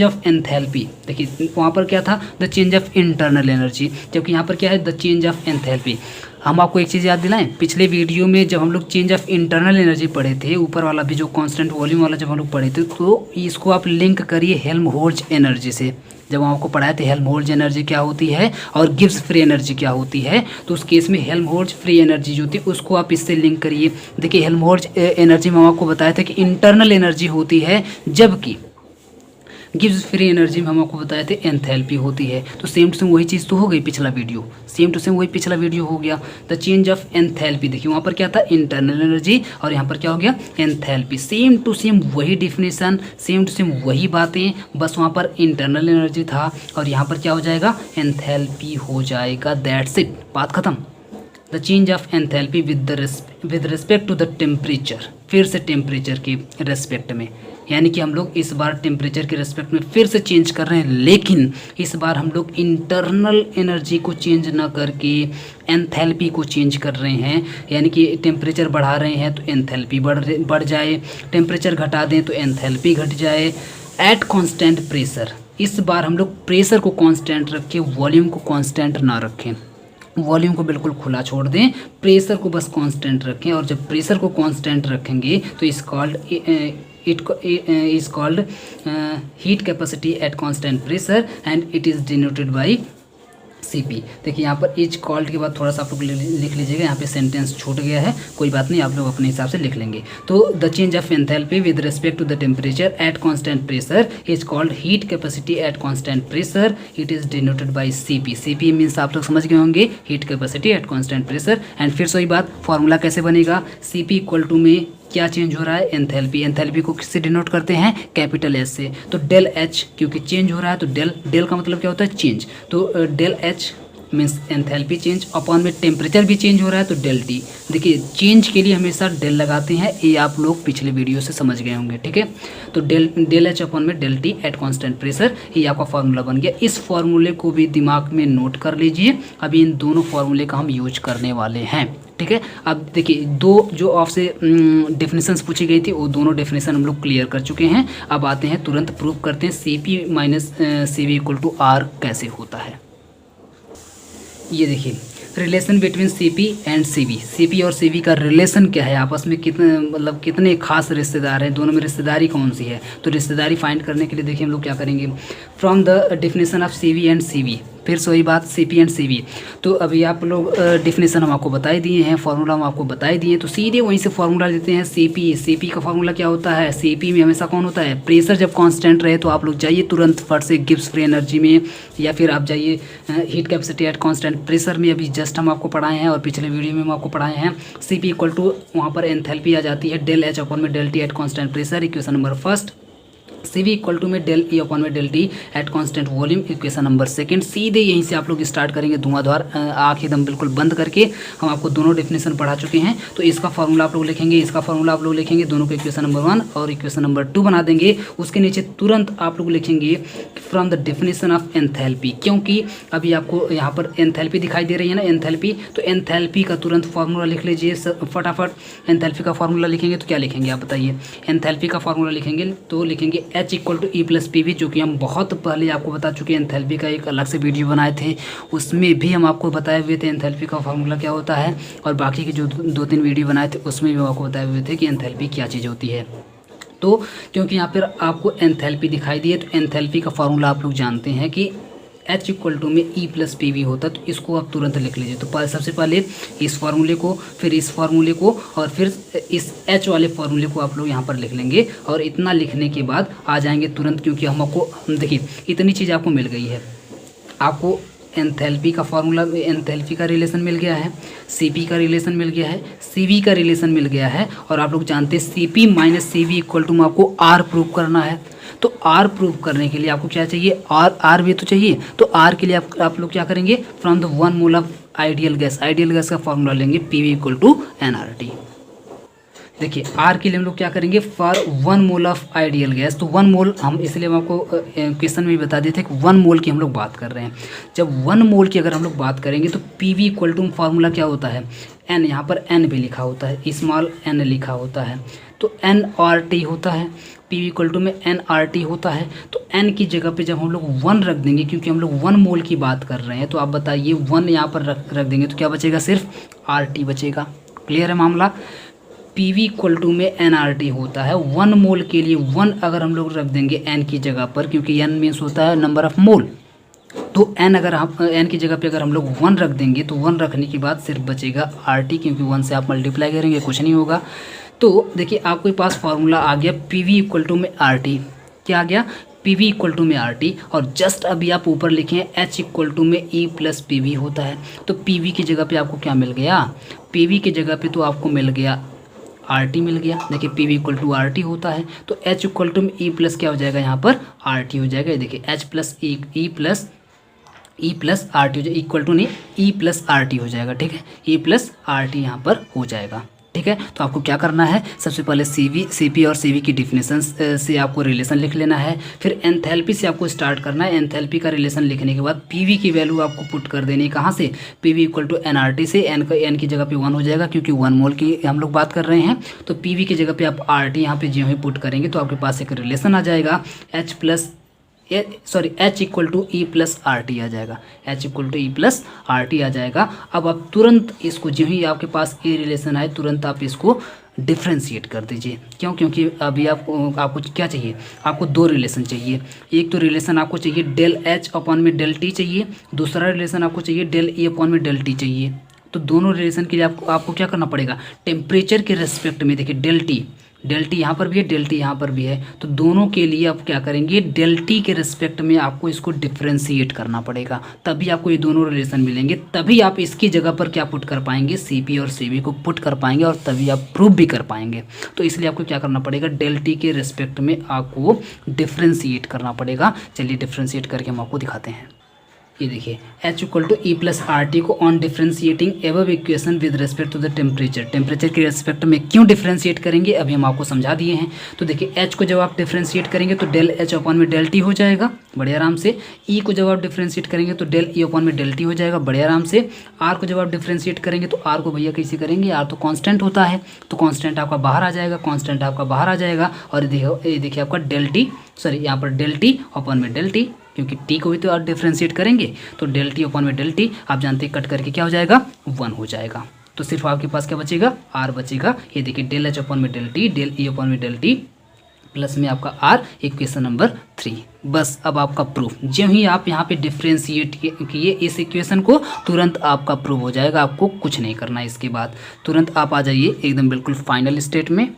ऑफ एंथैल्पी, देखिए वहाँ पर क्या था? The change of internal energy, जबकि यहाँ पर क्या है? The change of enthalpy. हम आपको एक चीज़ याद दिलाएं, पिछले वीडियो में जब हम लोग चेंज ऑफ इंटरनल एनर्जी पढ़े थे, ऊपर वाला भी जो कांस्टेंट वॉल्यूम वाला जब हम लोग पढ़े थे, तो इसको आप लिंक करिए हेल्महोल्ट्ज़ एनर्जी से। जब हम आपको पढ़ाए थे हेल्महोल्ट्ज एनर्जी क्या होती है और गिब्स फ्री एनर्जी क्या होती है, तो उस केस में हेल्महोल्ट्ज फ्री एनर्जी जो होती है उसको आप इससे लिंक करिए। देखिए हेल्महोल्ट्ज एनर्जी में हम आपको बताया था कि इंटरनल एनर्जी होती है, जबकि गिब्स फ्री एनर्जी में हम आपको बताए थे एंथैल्पी होती है। तो सेम टू सेम वही चीज़ तो हो गई पिछला वीडियो, सेम टू सेम वही पिछला वीडियो हो गया। द चेंज ऑफ एंथैल्पी, देखिए वहाँ पर क्या था इंटरनल एनर्जी और यहाँ पर क्या हो गया एंथैल्पी। सेम टू सेम वही डिफिनेशन, सेम टू सेम वही बातें, बस वहाँ पर इंटरनल एनर्जी था और यहाँ पर क्या हो जाएगा एंथैल्पी हो जाएगा। दैट्स इट, बात खत्म। The change of enthalpy with respect to the temperature, फिर से टेम्परेचर के रेस्पेक्ट में, यानी कि हम लोग इस बार टेम्परेचर के रेस्पेक्ट में फिर से चेंज कर रहे हैं, लेकिन इस बार हम लोग इंटरनल एनर्जी को चेंज ना करके एंथैल्पी को चेंज कर रहे हैं। यानी कि टेम्परेचर बढ़ा रहे हैं तो एंथैल्पी बढ़ जाए, टेम्परेचर घटा दें तो एंथैल्पी घट जाए एट कांस्टेंट प्रेशर। इस बार हम लोग प्रेशर को कांस्टेंट रखें, वॉल्यूम को कांस्टेंट ना रखें, वॉल्यूम को बिल्कुल खुला छोड़ दें, प्रेशर को बस कांस्टेंट रखें। और जब प्रेशर को कांस्टेंट रखेंगे तो it is called heat capacity at constant pressure and it is denoted by CP। देखिए यहाँ पर इज कॉल्ड के बाद थोड़ा सा आप लोग लिख लीजिएगा, यहाँ पे सेंटेंस छूट गया है, कोई बात नहीं, आप लोग अपने हिसाब से लिख लेंगे। तो the change of enthalpy with respect to the temperature at constant pressure is called heat capacity at constant pressure, it is denoted by CP। CP means आप लोग समझ गए होंगे heat capacity at constant pressure. And फिर सही बात, formula कैसे बनेगा, CP इक्वल टू में क्या चेंज हो रहा है एंथैल्पी, एंथैल्पी को किससे डिनोट करते हैं कैपिटल S से। तो डेल H क्योंकि चेंज हो रहा है तो डेल का मतलब क्या होता है चेंज, तो del H means enthalpy change upon में टेम्परेचर भी चेंज हो रहा है तो डेल T। देखिए चेंज के लिए हमेशा डेल लगाते हैं, ये आप लोग पिछले वीडियो से समझ गए होंगे, ठीक है। तो डेल H अपॉन में del T at constant pressure, ये आपका फार्मूला बन गया। इस फार्मूले को भी दिमाग में नोट कर लीजिए, अभी इन दोनों फार्मूले का हम यूज करने वाले हैं, ठीक है। अब देखिए दो जो आपसे डेफिनेशंस पूछी गई थी वो दोनों डेफिनेशन हम लोग क्लियर कर चुके हैं। अब आते हैं तुरंत प्रूव करते हैं CP minus CV equal to R कैसे होता है। ये देखिए relation between CP and CV, CP और CV का रिलेशन क्या है, आपस में कितने खास रिश्तेदार हैं, दोनों में रिश्तेदारी कौन सी है। तो रिश्तेदारी फाइंड करने के लिए देखिए हम लोग क्या करेंगे, from the definition of CV and CV, फिर से वही बात CP एंड CV। तो अभी आप लोग डेफिनेशन हम आपको बता दिए हैं, फार्मूला हम आपको बता दिए, तो सीधे वहीं से फार्मूला लेते हैं। CP का फार्मूला क्या होता है, CP में हमेशा कौन होता है प्रेशर। जब कांस्टेंट रहे तो आप लोग जाइए तुरंत फट से गिब्स फ्री एनर्जी में, या फिर आप जाइए heat capacity at constant pressure में, अभी जस्ट हम आपको पढ़ाए हैं और पिछले वीडियो में हम आपको पढ़ाए हैं। CP इक्वल टू वहाँ पर एंथैल्पी आ जाती है डेल H अपॉन में del T at constant pressure, equation number first. CV equal to में डेल E अपॉन में del T at constant volume, equation number second. सीधे यहीं से आप लोग स्टार्ट करेंगे, धुआंधार आँख एकदम बिल्कुल बंद करके। हम आपको दोनों डेफिनेशन पढ़ा चुके हैं, तो इसका फार्मूला आप लोग लिखेंगे, इसका फार्मूला आप लोग लिखेंगे, दोनों को इक्वेशन नंबर 1 और इक्वेशन नंबर 2 बना देंगे। उसके नीचे तुरंत आप लोग लिखेंगे from the definition of enthalpy, क्योंकि अभी आपको यहाँ पर एंथैल्पी दिखाई दे रही है ना एंथैल्पी, तो एंथैल्पी का तुरंत फार्मूला लिख लीजिए फटाफट। एंथैल्पी का फार्मूला लिखेंगे तो क्या लिखेंगे आप बताइए, एंथैल्पी का फार्मूला लिखेंगे तो लिखेंगे H equal to E plus PV, जो कि हम बहुत पहले आपको बता चुके हैं। एंथैल्पी का एक अलग से वीडियो बनाए थे, उसमें भी हम आपको बताए हुए थे एंथैल्पी का फार्मूला क्या होता है, और बाकी के जो 2-3 वीडियो बनाए थे उसमें भी आपको बताए हुए थे कि एंथैल्पी क्या चीज़ होती है। तो क्योंकि यहाँ पर आपको एंथैल्पी दिखाई दी है, तो एंथैल्पी का फार्मूला आप लोग जानते हैं कि H इक्वल टू में E प्लस PV होता है, तो इसको आप तुरंत लिख लीजिए। तो सबसे पहले इस फार्मूले को, फिर इस फार्मूले को, और फिर इस H वाले फार्मूले को आप लोग यहाँ पर लिख लेंगे। और इतना लिखने के बाद आ जाएंगे तुरंत, क्योंकि हमको देखिए इतनी चीज़ आपको मिल गई है। आपको एंथैल्पी का फार्मूला, एंथैल्पी का रिलेशन मिल गया है, CP का रिलेशन मिल गया है, CV का रिलेशन मिल गया है, और आप लोग जानते हैं CP minus CV equal to में आपको R प्रूव करना है। तो R प्रूव करने के लिए आपको क्या चाहिए, R भी तो चाहिए। तो R के लिए आप लोग क्या करेंगे, from the 1 mole of ideal gas का फॉर्मूला लेंगे PV इक्वल टू nRT। देखिए R के लिए हम लोग क्या करेंगे, for 1 mole of ideal gas, तो 1 मोल हम इसलिए हम आपको क्वेश्चन में भी बता देते हैं कि 1 मोल की हम लोग बात कर रहे हैं। जब 1 मोल की अगर हम लोग बात करेंगे तो PV इक्वल टू फार्मूला क्या होता है, N, यहाँ पर N भी लिखा होता है, स्मॉल n लिखा होता है, तो nRT होता है। PV इक्वल टू में nRT होता है। तो n की जगह पे जब हम लोग 1 रख देंगे, क्योंकि हम लोग 1 मोल की बात कर रहे हैं, तो आप बताइए 1 यहाँ पर रख देंगे तो क्या बचेगा, सिर्फ RT बचेगा। क्लियर है मामला। PV इक्वल टू में NRT होता है। 1 मोल के लिए 1 अगर हम लोग रख देंगे n की जगह पर, क्योंकि n मीन्स होता है नंबर ऑफ मोल, तो n अगर हम n की जगह पे अगर हम लोग 1 रख देंगे तो 1 रखने के बाद सिर्फ बचेगा RT, क्योंकि 1 से आप मल्टीप्लाई करेंगे कुछ नहीं होगा। तो देखिए आपके पास फॉर्मूला आ गया PV इक्वल टू में RT। क्या आ गया? PV इक्वल टू में RT, और जस्ट अभी आप ऊपर लिखे हैं H इक्वल टू में E प्लस PV होता है। तो PV की जगह पे आपको क्या मिल गया? PV की जगह पे तो आपको मिल गया RT मिल गया। देखिए PV इक्वल टू RT होता है, तो H इक्वल टू में E प्लस क्या हो जाएगा यहाँ पर? RT हो जाएगा। ये देखिए H plus E plus RT हो जाएगा, इक्वल टू नहीं E प्लस RT हो जाएगा। ठीक है, E प्लस RT यहाँ पर हो जाएगा। ठीक है, तो आपको क्या करना है, सबसे पहले CP और CV की डिफिनेशन से आपको रिलेशन लिख लेना है। फिर एंथैल्पी से आपको स्टार्ट करना है। एंथैल्पी का रिलेशन लिखने के बाद PV की वैल्यू आपको पुट कर देनी है। कहाँ से? PV इक्वल टू NRT से। n की जगह पे 1 हो जाएगा, क्योंकि 1 मोल की हम लोग बात कर रहे हैं। तो PV की जगह पे आप RT यहाँ पे जो ही पुट करेंगे तो आपके पास एक रिलेशन आ जाएगा, H equal to E plus RT आ जाएगा। H equal to E plus RT आ जाएगा। अब आप तुरंत इसको, जो ही आपके पास ये रिलेशन आए, तुरंत आप इसको डिफ्रेंशिएट कर दीजिए। क्यों? क्योंकि अभी आपको क्या चाहिए? आपको 2 रिलेशन चाहिए। एक तो रिलेशन आपको चाहिए डेल H अपॉन में डेल T चाहिए, दूसरा रिलेशन आपको चाहिए डेल E अपॉन में डेल T चाहिए। तो दोनों रिलेशन के लिए आपको क्या करना पड़ेगा? टेम्परेचर के रेस्पेक्ट में देखिए डेल टी यहाँ पर भी है, डेल टी यहाँ पर भी है, तो दोनों के लिए आप क्या करेंगे? डेल टी के रेस्पेक्ट में आपको इसको डिफ्रेंशिएट करना पड़ेगा, तभी आपको ये दोनों रिलेशन मिलेंगे। तभी आप इसकी जगह पर क्या पुट कर पाएंगे? CP और CV को पुट कर पाएंगे, और तभी आप प्रूव भी कर पाएंगे। तो इसलिए आपको क्या करना पड़ेगा? डेल टी के रेस्पेक्ट में आपको डिफ्रेंशिएट करना पड़ेगा। चलिए डिफ्रेंशिएट करके हम आपको दिखाते हैं। ये देखिए H equal to E plus RT को on differentiating above equation with respect to the temperature के रेस्पेक्ट में क्यों डिफ्रेंशिएट करेंगे अभी हम आपको समझा दिए हैं। तो देखिए H को जब आप डिफ्रेंशिएट करेंगे तो डेल H अपॉन में डेल T हो जाएगा बड़े आराम से। E को जब आप डिफ्रेंशिएट करेंगे तो डेल E अपॉन में डेल T हो जाएगा बड़े आराम से। R को जब आप डिफ्रेंशिएट करेंगे तो R को भैया कैसे करेंगे? R तो कांस्टेंट होता है, तो कांस्टेंट आपका बाहर आ जाएगा, और देखिए आपका यहाँ पर डेल T अपॉन में डेल T, क्योंकि T को भी तो आप डिफ्रेंशिएट करेंगे, तो डेल T अपॉन में डेल T आप जानते हैं कट करके क्या हो जाएगा? 1 हो जाएगा। तो सिर्फ आपके पास क्या बचेगा? R बचेगा। ये देखिए डेल H अपॉन में del T, del E upon में डेल T प्लस में आपका R, इक्वेशन नंबर 3। बस अब आपका प्रूफ, जो ही आप यहाँ पे डिफ्रेंशिएट किए इस इक्वेशन को, तुरंत आपका प्रूफ हो जाएगा। आपको कुछ नहीं करना है इसके बाद, तुरंत आप आ जाइए एकदम बिल्कुल फाइनल स्टेट में।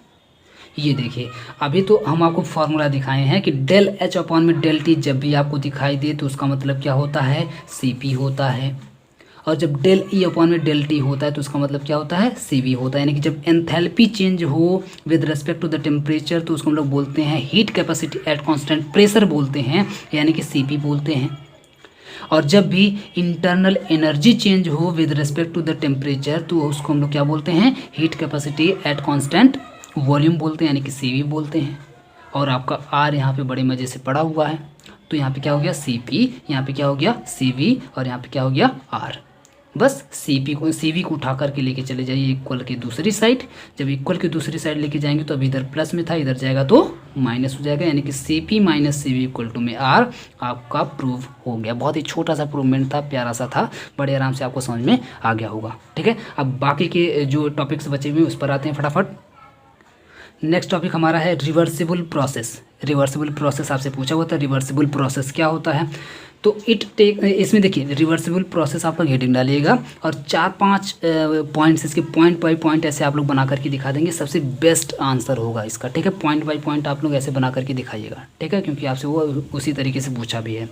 ये देखिए अभी तो हम आपको फॉर्मूला दिखाए हैं कि डेल H अपॉन में डेल T जब भी आपको दिखाई दे तो उसका मतलब क्या होता है? CP होता है। और जब डेल E अपॉन में डेल T होता है तो उसका मतलब क्या होता है? CV होता है। यानी कि जब एंथैल्पी चेंज हो with respect to the temperature तो उसको हम लोग बोलते हैं heat capacity at constant pressure बोलते हैं, यानी कि CP बोलते हैं। और जब भी इंटरनल एनर्जी चेंज हो with respect to the temperature तो उसको हम लोग क्या बोलते हैं? Heat capacity at constant volume बोलते हैं, यानी कि CV बोलते हैं। और आपका R यहाँ पे बड़े मज़े से पड़ा हुआ है, तो यहाँ पे क्या हो गया? CP, यहाँ पे क्या हो गया? CV, और यहाँ पे क्या हो गया? R। बस CV को उठा करके लेके चले जाइए इक्वल की दूसरी साइड। जब इक्वल की दूसरी साइड लेके जाएंगे तो अभी इधर प्लस में था, इधर जाएगा तो माइनस हो जाएगा, यानी कि CP minus CV equal to में R आपका प्रूव हो गया। बहुत ही छोटा सा प्रूवमेंट था, प्यारा सा था, बड़े आराम से आपको समझ में आ गया होगा। ठीक है, अब बाकी के जो टॉपिक्स बचे हुए उस पर आते हैं फटाफट। नेक्स्ट टॉपिक हमारा है रिवर्सिबल प्रोसेस। रिवर्सिबल प्रोसेस आपसे पूछा हुआ था, रिवर्सिबल प्रोसेस क्या होता है? तो इसमें देखिए रिवर्सिबल प्रोसेस आप लोग हेडिंग डालिएगा और 4-5 पॉइंट्स इसके पॉइंट बाई पॉइंट ऐसे आप लोग बना करके दिखा देंगे, सबसे बेस्ट आंसर होगा इसका। ठीक है, पॉइंट बाई पॉइंट आप लोग ऐसे बना करके दिखाइएगा। ठीक है, क्योंकि आपसे वो उसी तरीके से पूछा भी है।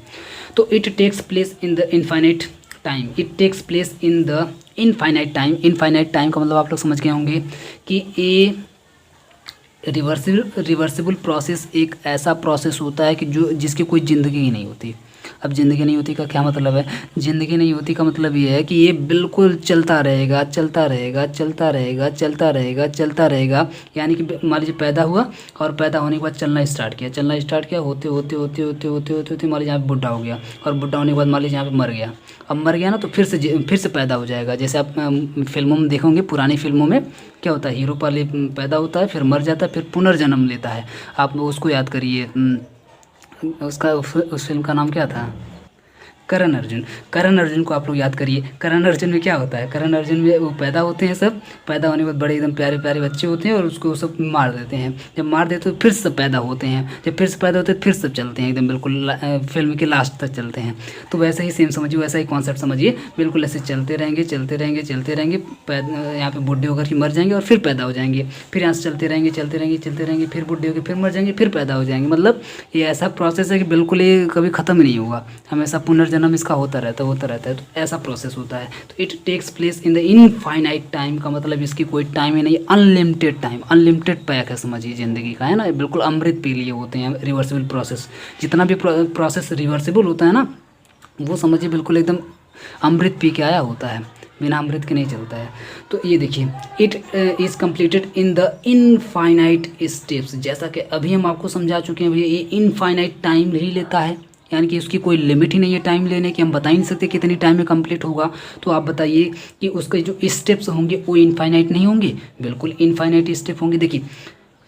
तो it takes place in the infinite time. It takes place in the infinite time. Infinite time का मतलब आप लोग समझ गए होंगे कि ये रिवर्सिबल प्रोसेस एक ऐसा प्रोसेस होता है कि जिसकी कोई ज़िंदगी ही नहीं होती। अब ज़िंदगी नहीं होती का क्या मतलब है? ज़िंदगी नहीं होती का मतलब ये है कि ये बिल्कुल चलता रहेगा, चलता रहेगा, चलता रहेगा, चलता रहेगा, चलता रहेगा। यानी कि मान लीजिए पैदा हुआ और पैदा होने के बाद चलना स्टार्ट किया, होते होते मान लीजिए यहाँ पे बुढ़ा हो गया, और बुढ़ा होने के बाद मान लीजिए यहाँ पे मर गया। अब मर गया ना तो फिर से पैदा हो जाएगा। जैसे आप फिल्मों में देखोगे, पुरानी फिल्मों में क्या होता है, हीरो पहले पैदा होता है, फिर मर जाता है, फिर पुनर्जन्म लेता है। आप उसको याद करिए, उस फिल्म का नाम क्या था? करण अर्जुन। करण अर्जुन को आप लोग याद करिए। करण अर्जुन में क्या होता है, करण अर्जुन में वो पैदा होते हैं, सब पैदा होने के बाद बड़े एकदम प्यारे प्यारे बच्चे होते हैं और उसको सब मार देते हैं। जब मार देते तो फिर सब पैदा होते हैं, जब फिर से पैदा होते हैं फिर सब चलते हैं एकदम बिल्कुल फिल्म के लास्ट तक चलते हैं। तो वैसे ही सेम समझिए, वैसा ही कॉन्सेप्ट समझिए, बिल्कुल ऐसे चलते रहेंगे चलते रहेंगे चलते रहेंगे, यहाँ पे बूढ़े होकर के मर जाएंगे और फिर पैदा हो जाएंगे, फिर यहाँ से चलते रहेंगे चलते रहेंगे चलते रहेंगे, फिर बूढ़े होकर फिर मर जाएंगे, फिर पैदा हो जाएंगे। मतलब ये ऐसा प्रोसेस है कि बिल्कुल ये कभी ख़त्म नहीं होगा, हमेशा पुनर्जन्म इसका होता रहता है। तो ऐसा प्रोसेस होता है। तो it takes place in the infinite time का मतलब इसकी कोई टाइम ही नहीं, अनलिमिटेड टाइम, अनलिमिटेड पैक है समझिए ज़िंदगी का, है ना। बिल्कुल अमृत पी लिए होते हैं। रिवर्सिबल प्रोसेस, जितना भी प्रोसेस रिवर्सिबल होता है ना, वो समझिए बिल्कुल एकदम अमृत पी के आया होता है, बिना अमृत के नहीं चलता है। तो ये देखिए, it is completed in the infinite steps. जैसा कि अभी हम आपको समझा चुके हैं भैया, ये इनफाइनाइट टाइम ही लेता है, यानी कि उसकी कोई लिमिट ही नहीं है टाइम लेने की, हम बता ही नहीं सकते कितनी टाइम में कंप्लीट होगा। तो आप बताइए कि उसके जो स्टेप्स होंगे वो इनफाइनाइट नहीं होंगे, बिल्कुल इनफाइनाइट स्टेप होंगे। देखिए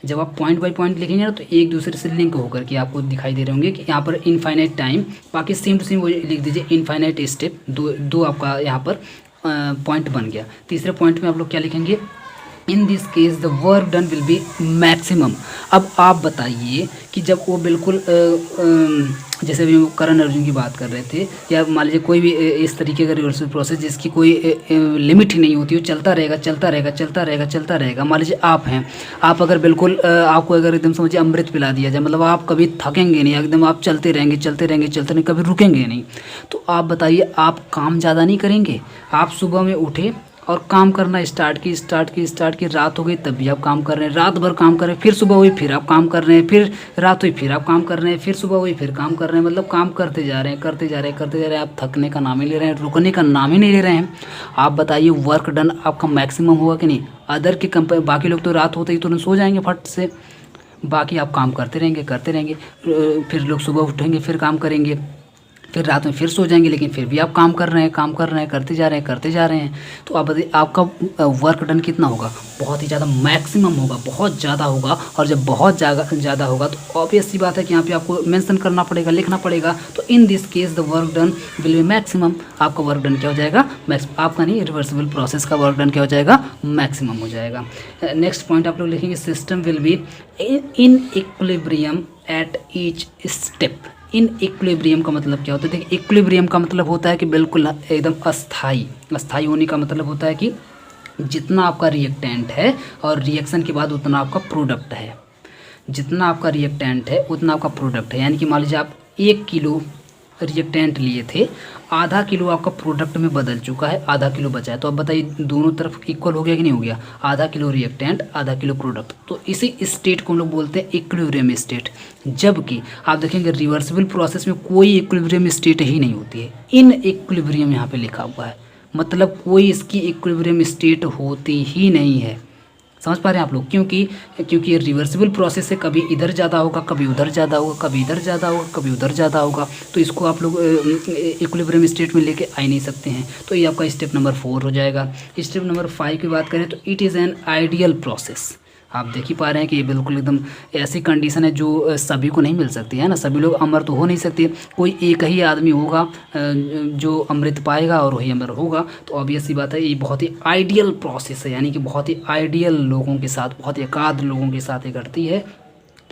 जब आप पॉइंट बाय पॉइंट लिखेंगे ना तो एक दूसरे से लिंक होकर के आपको दिखाई दे रहे होंगे कि यहाँ पर इनफाइनाइट टाइम, बाकी सेम टू सेम वो लिख दीजिए इनफाइनाइट स्टेप। दो आपका यहाँ पर पॉइंट बन गया। तीसरे पॉइंट में आप लोग क्या लिखेंगे, in this case the work done will be maximum. अब आप बताइए कि जब वो बिल्कुल जैसे अभी हम करण अर्जुन की बात कर रहे थे, या मान लीजिए कोई भी इस तरीके का रिवर्सल प्रोसेस जिसकी कोई लिमिट ही नहीं होती, वो चलता रहेगा चलता रहेगा चलता रहेगा चलता रहेगा। मान लीजिए आप हैं, आप अगर बिल्कुल आपको अगर एकदम समझिए अमृत पिला दिया जाए, मतलब आप कभी थकेंगे नहीं, एकदम आप चलते रहेंगे चलते रहेंगे चलते रहेंगे, कभी रुकेंगे नहीं। तो आप बताइए आप काम ज़्यादा नहीं करेंगे। आप सुबह में उठे और काम करना स्टार्ट की, रात हो गई तब भी आप काम कर रहे हैं, रात भर काम कर रहे हैं, फिर सुबह हुई फिर आप काम कर रहे हैं, फिर रात हुई फिर आप काम कर रहे हैं, फिर सुबह हुई फिर काम कर रहे हैं। मतलब काम करते जा रहे हैं करते जा रहे हैं करते जा रहे हैं, आप थकने का नाम ही ले रहे हैं, रुकने का नाम ही नहीं ले रहे हैं। आप बताइए वर्क डन आपका मैक्सिमम होगा कि नहीं। अदर की कंपनी, बाकी लोग तो रात होते ही तुरंत सो जाएंगे फट से, बाकी आप काम करते रहेंगे, फिर लोग सुबह उठेंगे फिर काम करेंगे, फिर रात में फिर सो जाएंगे, लेकिन फिर भी आप काम कर रहे हैं करते जा रहे हैं। तो आप बताइए आपका वर्क डन कितना होगा, बहुत ही ज़्यादा मैक्सिमम होगा, बहुत ज़्यादा होगा। और जब बहुत ज़्यादा होगा तो ऑब्वियस सी बात है कि यहाँ पे आपको मेंशन करना पड़ेगा, लिखना पड़ेगा। तो in this case the work done will be maximum. आपका वर्क डन क्या हो जाएगा, आपका नहीं, रिवर्सिबल प्रोसेस का वर्क डन क्या हो जाएगा, मैक्सिमम हो जाएगा। नेक्स्ट पॉइंट आप लोग लिखेंगे, system will be in equilibrium at each step. In equilibrium का मतलब क्या होता है, देखिए इक्विलिब्रियम का मतलब होता है कि बिल्कुल एकदम अस्थाई होने का मतलब होता है कि जितना आपका रिएक्टेंट है और रिएक्शन के बाद उतना आपका प्रोडक्ट है, जितना आपका रिएक्टेंट है उतना आपका प्रोडक्ट है। यानी कि मान लीजिए आप 1 किलो रिएक्टेंट लिए थे, आधा किलो आपका प्रोडक्ट में बदल चुका है, आधा किलो बचा है। तो अब बताइए दोनों तरफ इक्वल हो गया कि नहीं हो गया, आधा किलो रिएक्टेंट आधा किलो प्रोडक्ट। तो इसी स्टेट को हम लोग बोलते हैं इक्विलिब्रियम स्टेट। जबकि आप देखेंगे रिवर्सिबल प्रोसेस में कोई इक्विलिब्रियम स्टेट ही नहीं होती है, इन इक्विलिब्रियम यहाँ पे लिखा हुआ है, मतलब कोई इसकी इक्विलिब्रियम स्टेट होती ही नहीं है। समझ पा रहे हैं आप लोग, क्योंकि ये रिवर्सिबल प्रोसेस है, कभी इधर ज़्यादा होगा कभी उधर ज़्यादा होगा, कभी इधर ज़्यादा होगा कभी उधर ज़्यादा होगा। तो इसको आप लोग इक्विलिब्रियम स्टेट में लेके आ ही नहीं सकते हैं। तो ये आपका स्टेप नंबर 4 हो जाएगा। स्टेप नंबर 5 की बात करें तो it is an ideal process. आप देख ही पा रहे हैं कि ये बिल्कुल एकदम ऐसी कंडीशन है जो सभी को नहीं मिल सकती है ना, सभी लोग अमर तो हो नहीं सकते, कोई एक ही आदमी होगा जो अमृत पाएगा और वही अमर होगा। तो ऑब्वियस सी बात है ये बहुत ही आइडियल प्रोसेस है, यानी कि बहुत ही आइडियल लोगों के साथ, बहुत ही एकाध लोगों के साथ ये घटती है।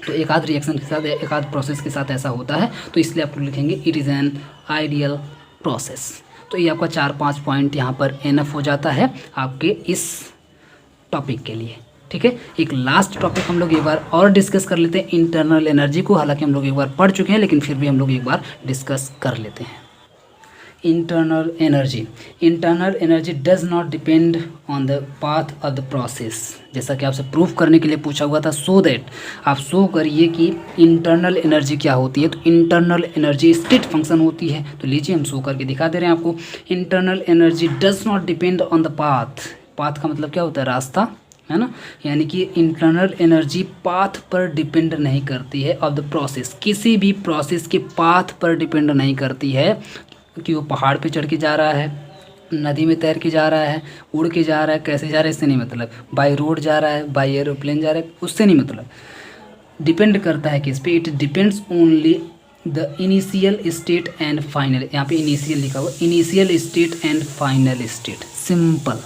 तो एकाध रिएक्शन के साथ, एकाध प्रोसेस के साथ ऐसा होता है। तो इसलिए आप लोग लिखेंगे it is an ideal process. तो ये आपका 4-5 पॉइंट यहाँ पर एनफ हो जाता है आपके इस टॉपिक के लिए। ठीक है, एक लास्ट टॉपिक हम लोग एक बार और डिस्कस कर लेते हैं, इंटरनल एनर्जी को। हालांकि हम लोग एक बार पढ़ चुके हैं, लेकिन फिर भी हम लोग एक बार डिस्कस कर लेते हैं। Internal energy does not depend on the path of the process. जैसा कि आपसे प्रूफ करने के लिए पूछा हुआ था, सो दैट आप शो करिए कि इंटरनल एनर्जी क्या होती है। तो इंटरनल एनर्जी स्टेट फंक्शन होती है। तो लीजिए हम शो करके दिखा दे रहे हैं आपको। Internal energy does not depend on the path का मतलब क्या होता है, रास्ता, है ना। यानी कि इंटरनल एनर्जी पाथ पर डिपेंड नहीं करती है ऑफ द प्रोसेस, किसी भी प्रोसेस के पाथ पर डिपेंड नहीं करती है कि वो पहाड़ पे चढ़ के जा रहा है, नदी में तैर के जा रहा है, उड़ के जा रहा है, कैसे जा रहा है इससे नहीं मतलब, बाय रोड जा रहा है, बाय एरोप्लेन जा रहा है, उससे नहीं मतलब। डिपेंड करता है किस पे, it depends only the initial state and final, यहाँ पे इनिशियल लिखा हुआ, initial state and final state. Simple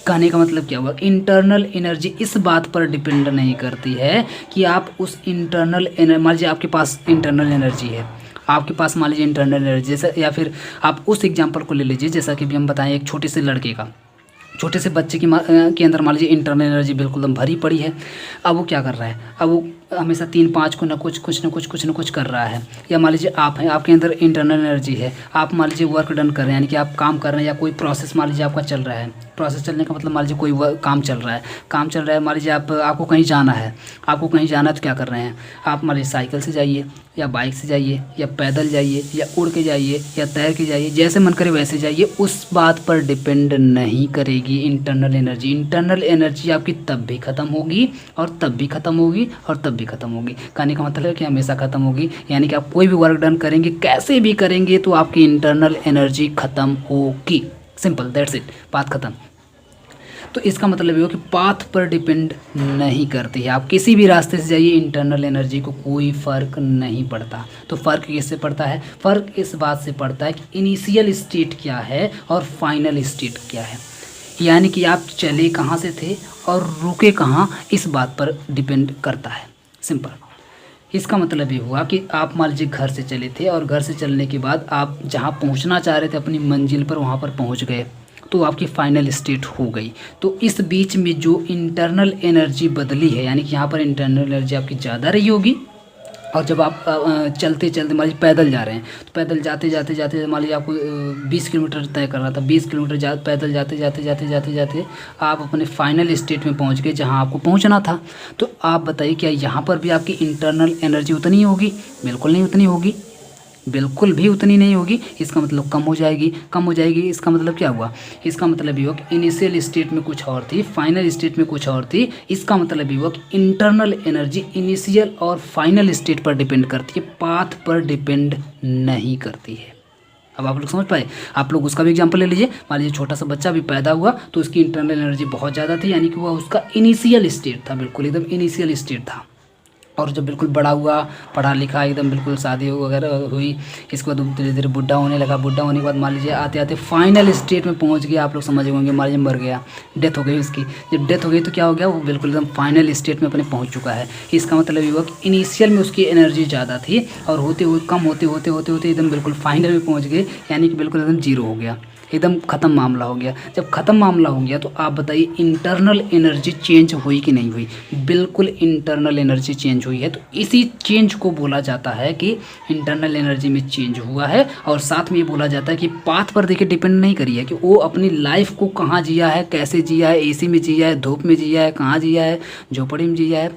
कहने का मतलब क्या हुआ, इंटरनल एनर्जी इस बात पर डिपेंड नहीं करती है कि आप उस इंटरनल मान लीजिए आपके पास इंटरनल एनर्जी है, आपके पास मान लीजिए इंटरनल एनर्जी जैसे, या फिर आप उस एग्जांपल को ले लीजिए जैसा कि भी हम बताएं, एक छोटे से लड़के का, छोटे से बच्चे के अंदर मान लीजिए इंटरनल एनर्जी बिल्कुल एकदम भरी पड़ी है। अब वो क्या कर रहा है, अब वो हमेशा 3-5 को कुछ न कुछ कर रहा है। या मान लीजिए आप हैं, आपके अंदर इंटरनल एनर्जी है, आप मान लीजिए वर्क डन कर रहे हैं, यानी कि आप काम कर रहे हैं, या कोई प्रोसेस मान लीजिए आपका चल रहा है। प्रोसेस चलने का मतलब मान लीजिए कोई काम चल रहा है, मान लीजिए आपको कहीं जाना है, तो क्या कर रहे हैं आप, मान लीजिए साइकिल से जाइए, या बाइक से जाइए, या पैदल जाइए, या उड़ के जाइए, या तैर के जाइए, जैसे मन करे वैसे जाइए। उस बात पर डिपेंड नहीं करेगी इंटरनल एनर्जी। इंटरनल एनर्जी आपकी तब भी ख़त्म होगी, और तब भी ख़त्म होगी, और तब भी ख़त्म होगी। कहने का मतलब है कि हमेशा ख़त्म होगी, यानी कि आप कोई भी वर्क डन करेंगे, कैसे भी करेंगे, तो आपकी इंटरनल एनर्जी ख़त्म होगी। सिंपल, दैट्स इट, बात ख़त्म। तो इसका मतलब ये हो कि पाथ पर डिपेंड नहीं करती है, आप किसी भी रास्ते से जाइए, इंटरनल एनर्जी को कोई फ़र्क नहीं पड़ता। तो फ़र्क किससे पड़ता है, फ़र्क इस बात से पड़ता है कि इनिशियल स्टेट क्या है और फाइनल स्टेट क्या है, यानी कि आप चले कहाँ से थे और रुके कहाँ, इस बात पर डिपेंड करता है। सिंपल। इसका मतलब ये हुआ कि आप मान लीजिए घर से चले थे, और घर से चलने के बाद आप जहाँ पहुँचना चाह रहे थे अपनी मंजिल पर, वहाँ पर पहुँच गए, तो आपकी फाइनल स्टेट हो गई। तो इस बीच में जो इंटरनल एनर्जी बदली है, यानी कि यहाँ पर इंटरनल एनर्जी आपकी ज़्यादा रही होगी, और जब आप चलते चलते मान लीजिए पैदल जा रहे हैं, तो पैदल जाते जाते मान लीजिए आपको 20 किलोमीटर तय करना था, 20 किलोमीटर पैदल जाते आप अपने फाइनल स्टेट में पहुंच गए जहां आपको पहुंचना था। तो आप बताइए क्या यहाँ पर भी आपकी इंटरनल एनर्जी उतनी ही होगी? बिल्कुल नहीं उतनी होगी, बिल्कुल भी उतनी नहीं होगी। इसका मतलब कम हो जाएगी। इसका मतलब क्या हुआ, इसका मतलब ये हुआ कि इनिशियल स्टेट में कुछ और थी, फाइनल स्टेट में कुछ और थी। इसका मतलब ये हुआ कि इंटरनल एनर्जी इनिशियल और फाइनल स्टेट पर डिपेंड करती है, पाथ पर डिपेंड नहीं करती है। अब आप लोग समझ पाए? आप लोग उसका भी एग्जांपल ले लीजिए। मान लीजिए छोटा सा बच्चा भी पैदा हुआ, तो उसकी इंटरनल एनर्जी बहुत ज़्यादा थी, यानी कि वह उसका इनिशियल स्टेट था, बिल्कुल एकदम इनिशियल स्टेट था। और जब बिल्कुल बड़ा हुआ, पढ़ा लिखा एकदम, बिल्कुल शादी वगैरह हुई, इसके बाद धीरे धीरे बुढ़ा होने लगा। बुढ़ा होने के बाद मान लीजिए आते आते फाइनल स्टेट में पहुंच गया। आप लोग समझ होंगे, मान लीजिए मर गया, डेथ हो गई उसकी। जब डेथ हो गई तो क्या हो गया, वो बिल्कुल एकदम फाइनल स्टेट में अपने पहुंच चुका है। इसका मतलब ये हुआ कि इनिशियल में उसकी एनर्जी ज़्यादा थी, और होते हुए कम होते एकदम बिल्कुल फाइनल में पहुँच गए, यानी कि बिल्कुल एकदम जीरो हो गया, एकदम ख़त्म मामला हो गया। जब ख़त्म मामला हो गया तो आप बताइए इंटरनल एनर्जी चेंज हुई कि नहीं हुई? बिल्कुल इंटरनल एनर्जी चेंज हुई है। तो इसी चेंज को बोला जाता है कि इंटरनल एनर्जी में चेंज हुआ है। और साथ में ये बोला जाता है कि पाथ पर देखिए डिपेंड नहीं करी है कि वो अपनी लाइफ को कहाँ जिया है, कैसे जिया है, एसी में जिया है, धूप में जिया है, कहाँ जिया है, झोपड़ी में जिया है,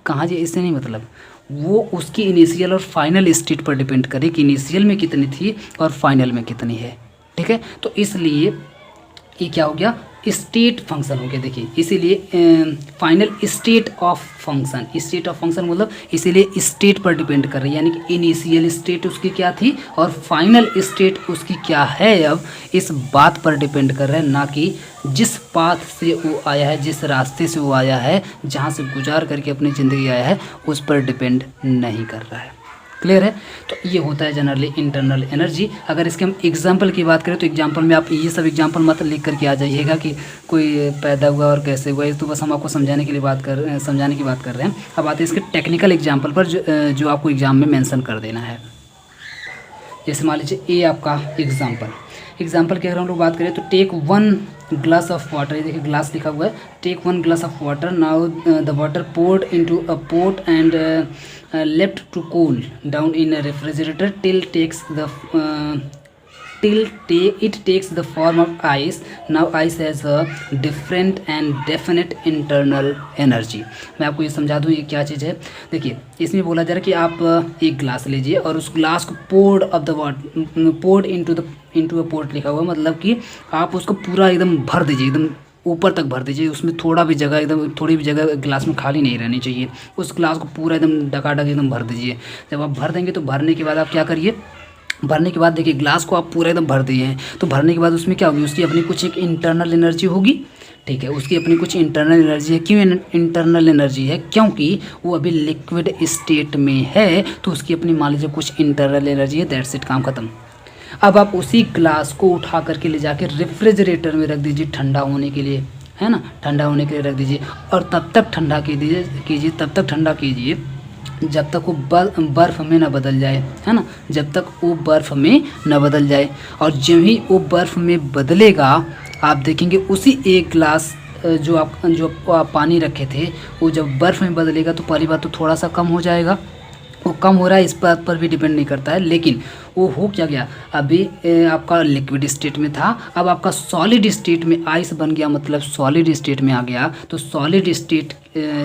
कहाँ जिया, इससे नहीं मतलब। वो उसकी इनिशियल और फाइनल स्टेट पर डिपेंड करे कि इनिशियल में कितनी थी और फाइनल में कितनी है। ठीक है, तो इसलिए ये क्या हो गया, स्टेट फंक्शन हो गया। देखिए इसीलिए फाइनल स्टेट ऑफ फंक्शन मतलब इसीलिए स्टेट पर डिपेंड कर रही है, यानी कि इनिशियल स्टेट उसकी क्या थी और फाइनल स्टेट उसकी क्या है, अब इस बात पर डिपेंड कर रहा है, ना कि जिस पाथ से वो आया है, जिस रास्ते से वो आया है, जहाँ से गुजार करके अपनी ज़िंदगी आया है, उस पर डिपेंड नहीं कर रहा है। क्लियर है? तो ये होता है जनरली इंटरनल एनर्जी। अगर इसके हम एग्जांपल की बात करें तो एग्जांपल में आप ये सब एग्जांपल मत लिख करके आ जाइएगा कि कोई पैदा हुआ और कैसे हुआ, तो बस हम आपको समझाने की बात कर रहे हैं। अब आते हैं इसके टेक्निकल एग्जांपल पर जो आपको एग्जाम में मेंशन कर देना है। जैसे मान लीजिए ये आपका एग्जाम्पल की अगर हम लोग बात करें तो टेक 1 ग्लास ऑफ वाटर, ये देखिए ग्लास लिखा हुआ है, take 1 glass of water, now the water poured into a pot and left to cool down in a refrigerator till it takes the form of ice. Now ice has a different and definite internal energy. मैं आपको ये समझा दूँ ये क्या चीज़ है। देखिए इसमें बोला जा रहा है कि आप एक ग्लास लीजिए और उस ग्लास को पोर्ड इनटू अ पॉट लिखा हुआ, मतलब कि आप उसको पूरा एकदम भर दीजिए, एकदम ऊपर तक भर दीजिए, उसमें थोड़ी भी जगह गिलास में खाली नहीं रहनी चाहिए। उस गिलास को पूरा एकदम डकाडक एकदम भर दीजिए। जब आप भर देंगे तो भरने के बाद आप क्या करिए, भरने के बाद देखिए ग्लास को आप पूरा एकदम भर दिए हैं, तो भरने के बाद उसमें क्या होगी, उसकी अपनी कुछ एक इंटरनल एनर्जी होगी। ठीक है, उसकी अपनी कुछ इंटरनल एनर्जी है। क्यों इंटरनल एनर्जी है? क्योंकि वो अभी लिक्विड स्टेट में है, तो उसकी अपनी मान लीजिए कुछ इंटरनल एनर्जी है। दैट्स इट, काम खत्म। अब आप उसी ग्लास को उठा करके ले जाके रेफ्रिजरेटर में रख दीजिए ठंडा होने के लिए, है ना, ठंडा होने के लिए रख दीजिए और तब तक ठंडा कीजिए तब तक ठंडा कीजिए जब तक वो बर्फ़ में ना बदल जाए, है ना, जब तक वो बर्फ़ में ना बदल जाए। और जब ही वो बर्फ़ में बदलेगा आप देखेंगे उसी एक गिलास जो आप पानी रखे थे वो जब बर्फ़ में बदलेगा तो पहली बात तो थोड़ा सा कम हो जाएगा। वो कम हो रहा है इस बात पर भी डिपेंड नहीं करता है, लेकिन वो हो क्या गया, अभी आपका लिक्विड स्टेट में था, अब आपका सॉलिड स्टेट में आइस बन गया, मतलब सॉलिड स्टेट में आ गया। तो सॉलिड स्टेट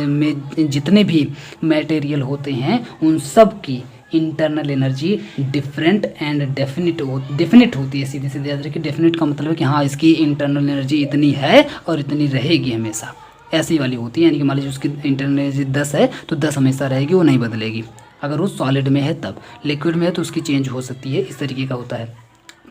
में जितने भी मटेरियल होते हैं उन सब की internal energy different and definite होती है। सीधे सीधे याद रखिए, डेफिनेट का मतलब है कि हाँ इसकी इंटरनल एनर्जी इतनी है और इतनी रहेगी हमेशा, ऐसी वाली होती है। यानी कि मान लीजिए उसकी इंटरनल एनर्जी 10 है तो 10 हमेशा रहेगी, वो नहीं बदलेगी। अगर वो सॉलिड में है तब, लिक्विड में है तो उसकी चेंज हो सकती है, इस तरीके का होता है।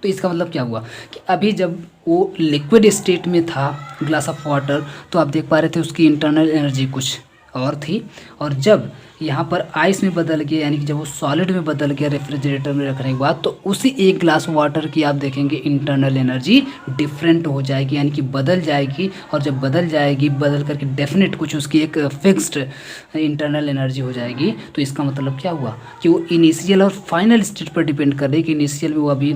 तो इसका मतलब क्या हुआ कि अभी जब वो लिक्विड स्टेट में था ग्लास ऑफ वाटर तो आप देख पा रहे थे उसकी इंटरनल एनर्जी कुछ और थी, और जब यहाँ पर आइस में बदल गया यानी कि जब वो सॉलिड में बदल गया रेफ्रिजरेटर में रखने के बाद, तो उसी एक ग्लास वाटर की आप देखेंगे इंटरनल एनर्जी डिफरेंट हो जाएगी, यानी कि बदल जाएगी। और जब बदल जाएगी, बदल करके डेफिनेट कुछ उसकी एक फिक्स्ड इंटरनल एनर्जी हो जाएगी। तो इसका मतलब क्या हुआ कि वो इनिशियल और फाइनल स्टेट पर डिपेंड कर रही है कि इनिशियल में वो अभी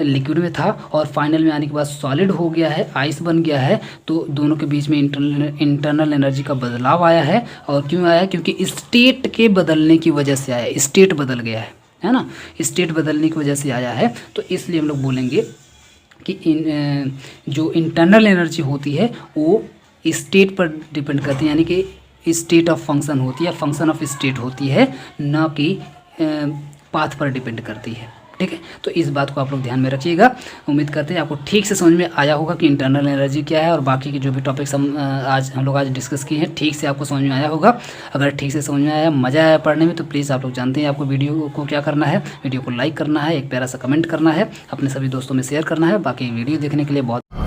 लिक्विड में था और फाइनल में आने के बाद सॉलिड हो गया है, आइस बन गया है, तो दोनों के बीच में इंटरनल एनर्जी का बदलाव आया है। और क्यों आया? क्योंकि स्टेट के बदलने की वजह से आया, स्टेट बदल गया है ना, स्टेट बदलने की वजह से आया है। तो इसलिए हम लोग बोलेंगे कि जो इंटरनल एनर्जी होती है वो स्टेट पर डिपेंड करती है, यानी कि स्टेट ऑफ फंक्शन होती है, फंक्शन ऑफ स्टेट होती है, न कि पाथ पर डिपेंड करती है। ठीक है, तो इस बात को आप लोग ध्यान में रखिएगा। उम्मीद करते हैं आपको ठीक से समझ में आया होगा कि इंटरनल एनर्जी क्या है, और बाकी के जो भी टॉपिक्स हम लोग आज डिस्कस किए हैं ठीक से आपको समझ में आया होगा। अगर ठीक से समझ में आया, मज़ा आया पढ़ने में, तो प्लीज़ आप लोग जानते हैं आपको वीडियो को क्या करना है, वीडियो को लाइक करना है, एक प्यारा सा कमेंट करना है, अपने सभी दोस्तों में शेयर करना है। बाकी वीडियो देखने के लिए बहुत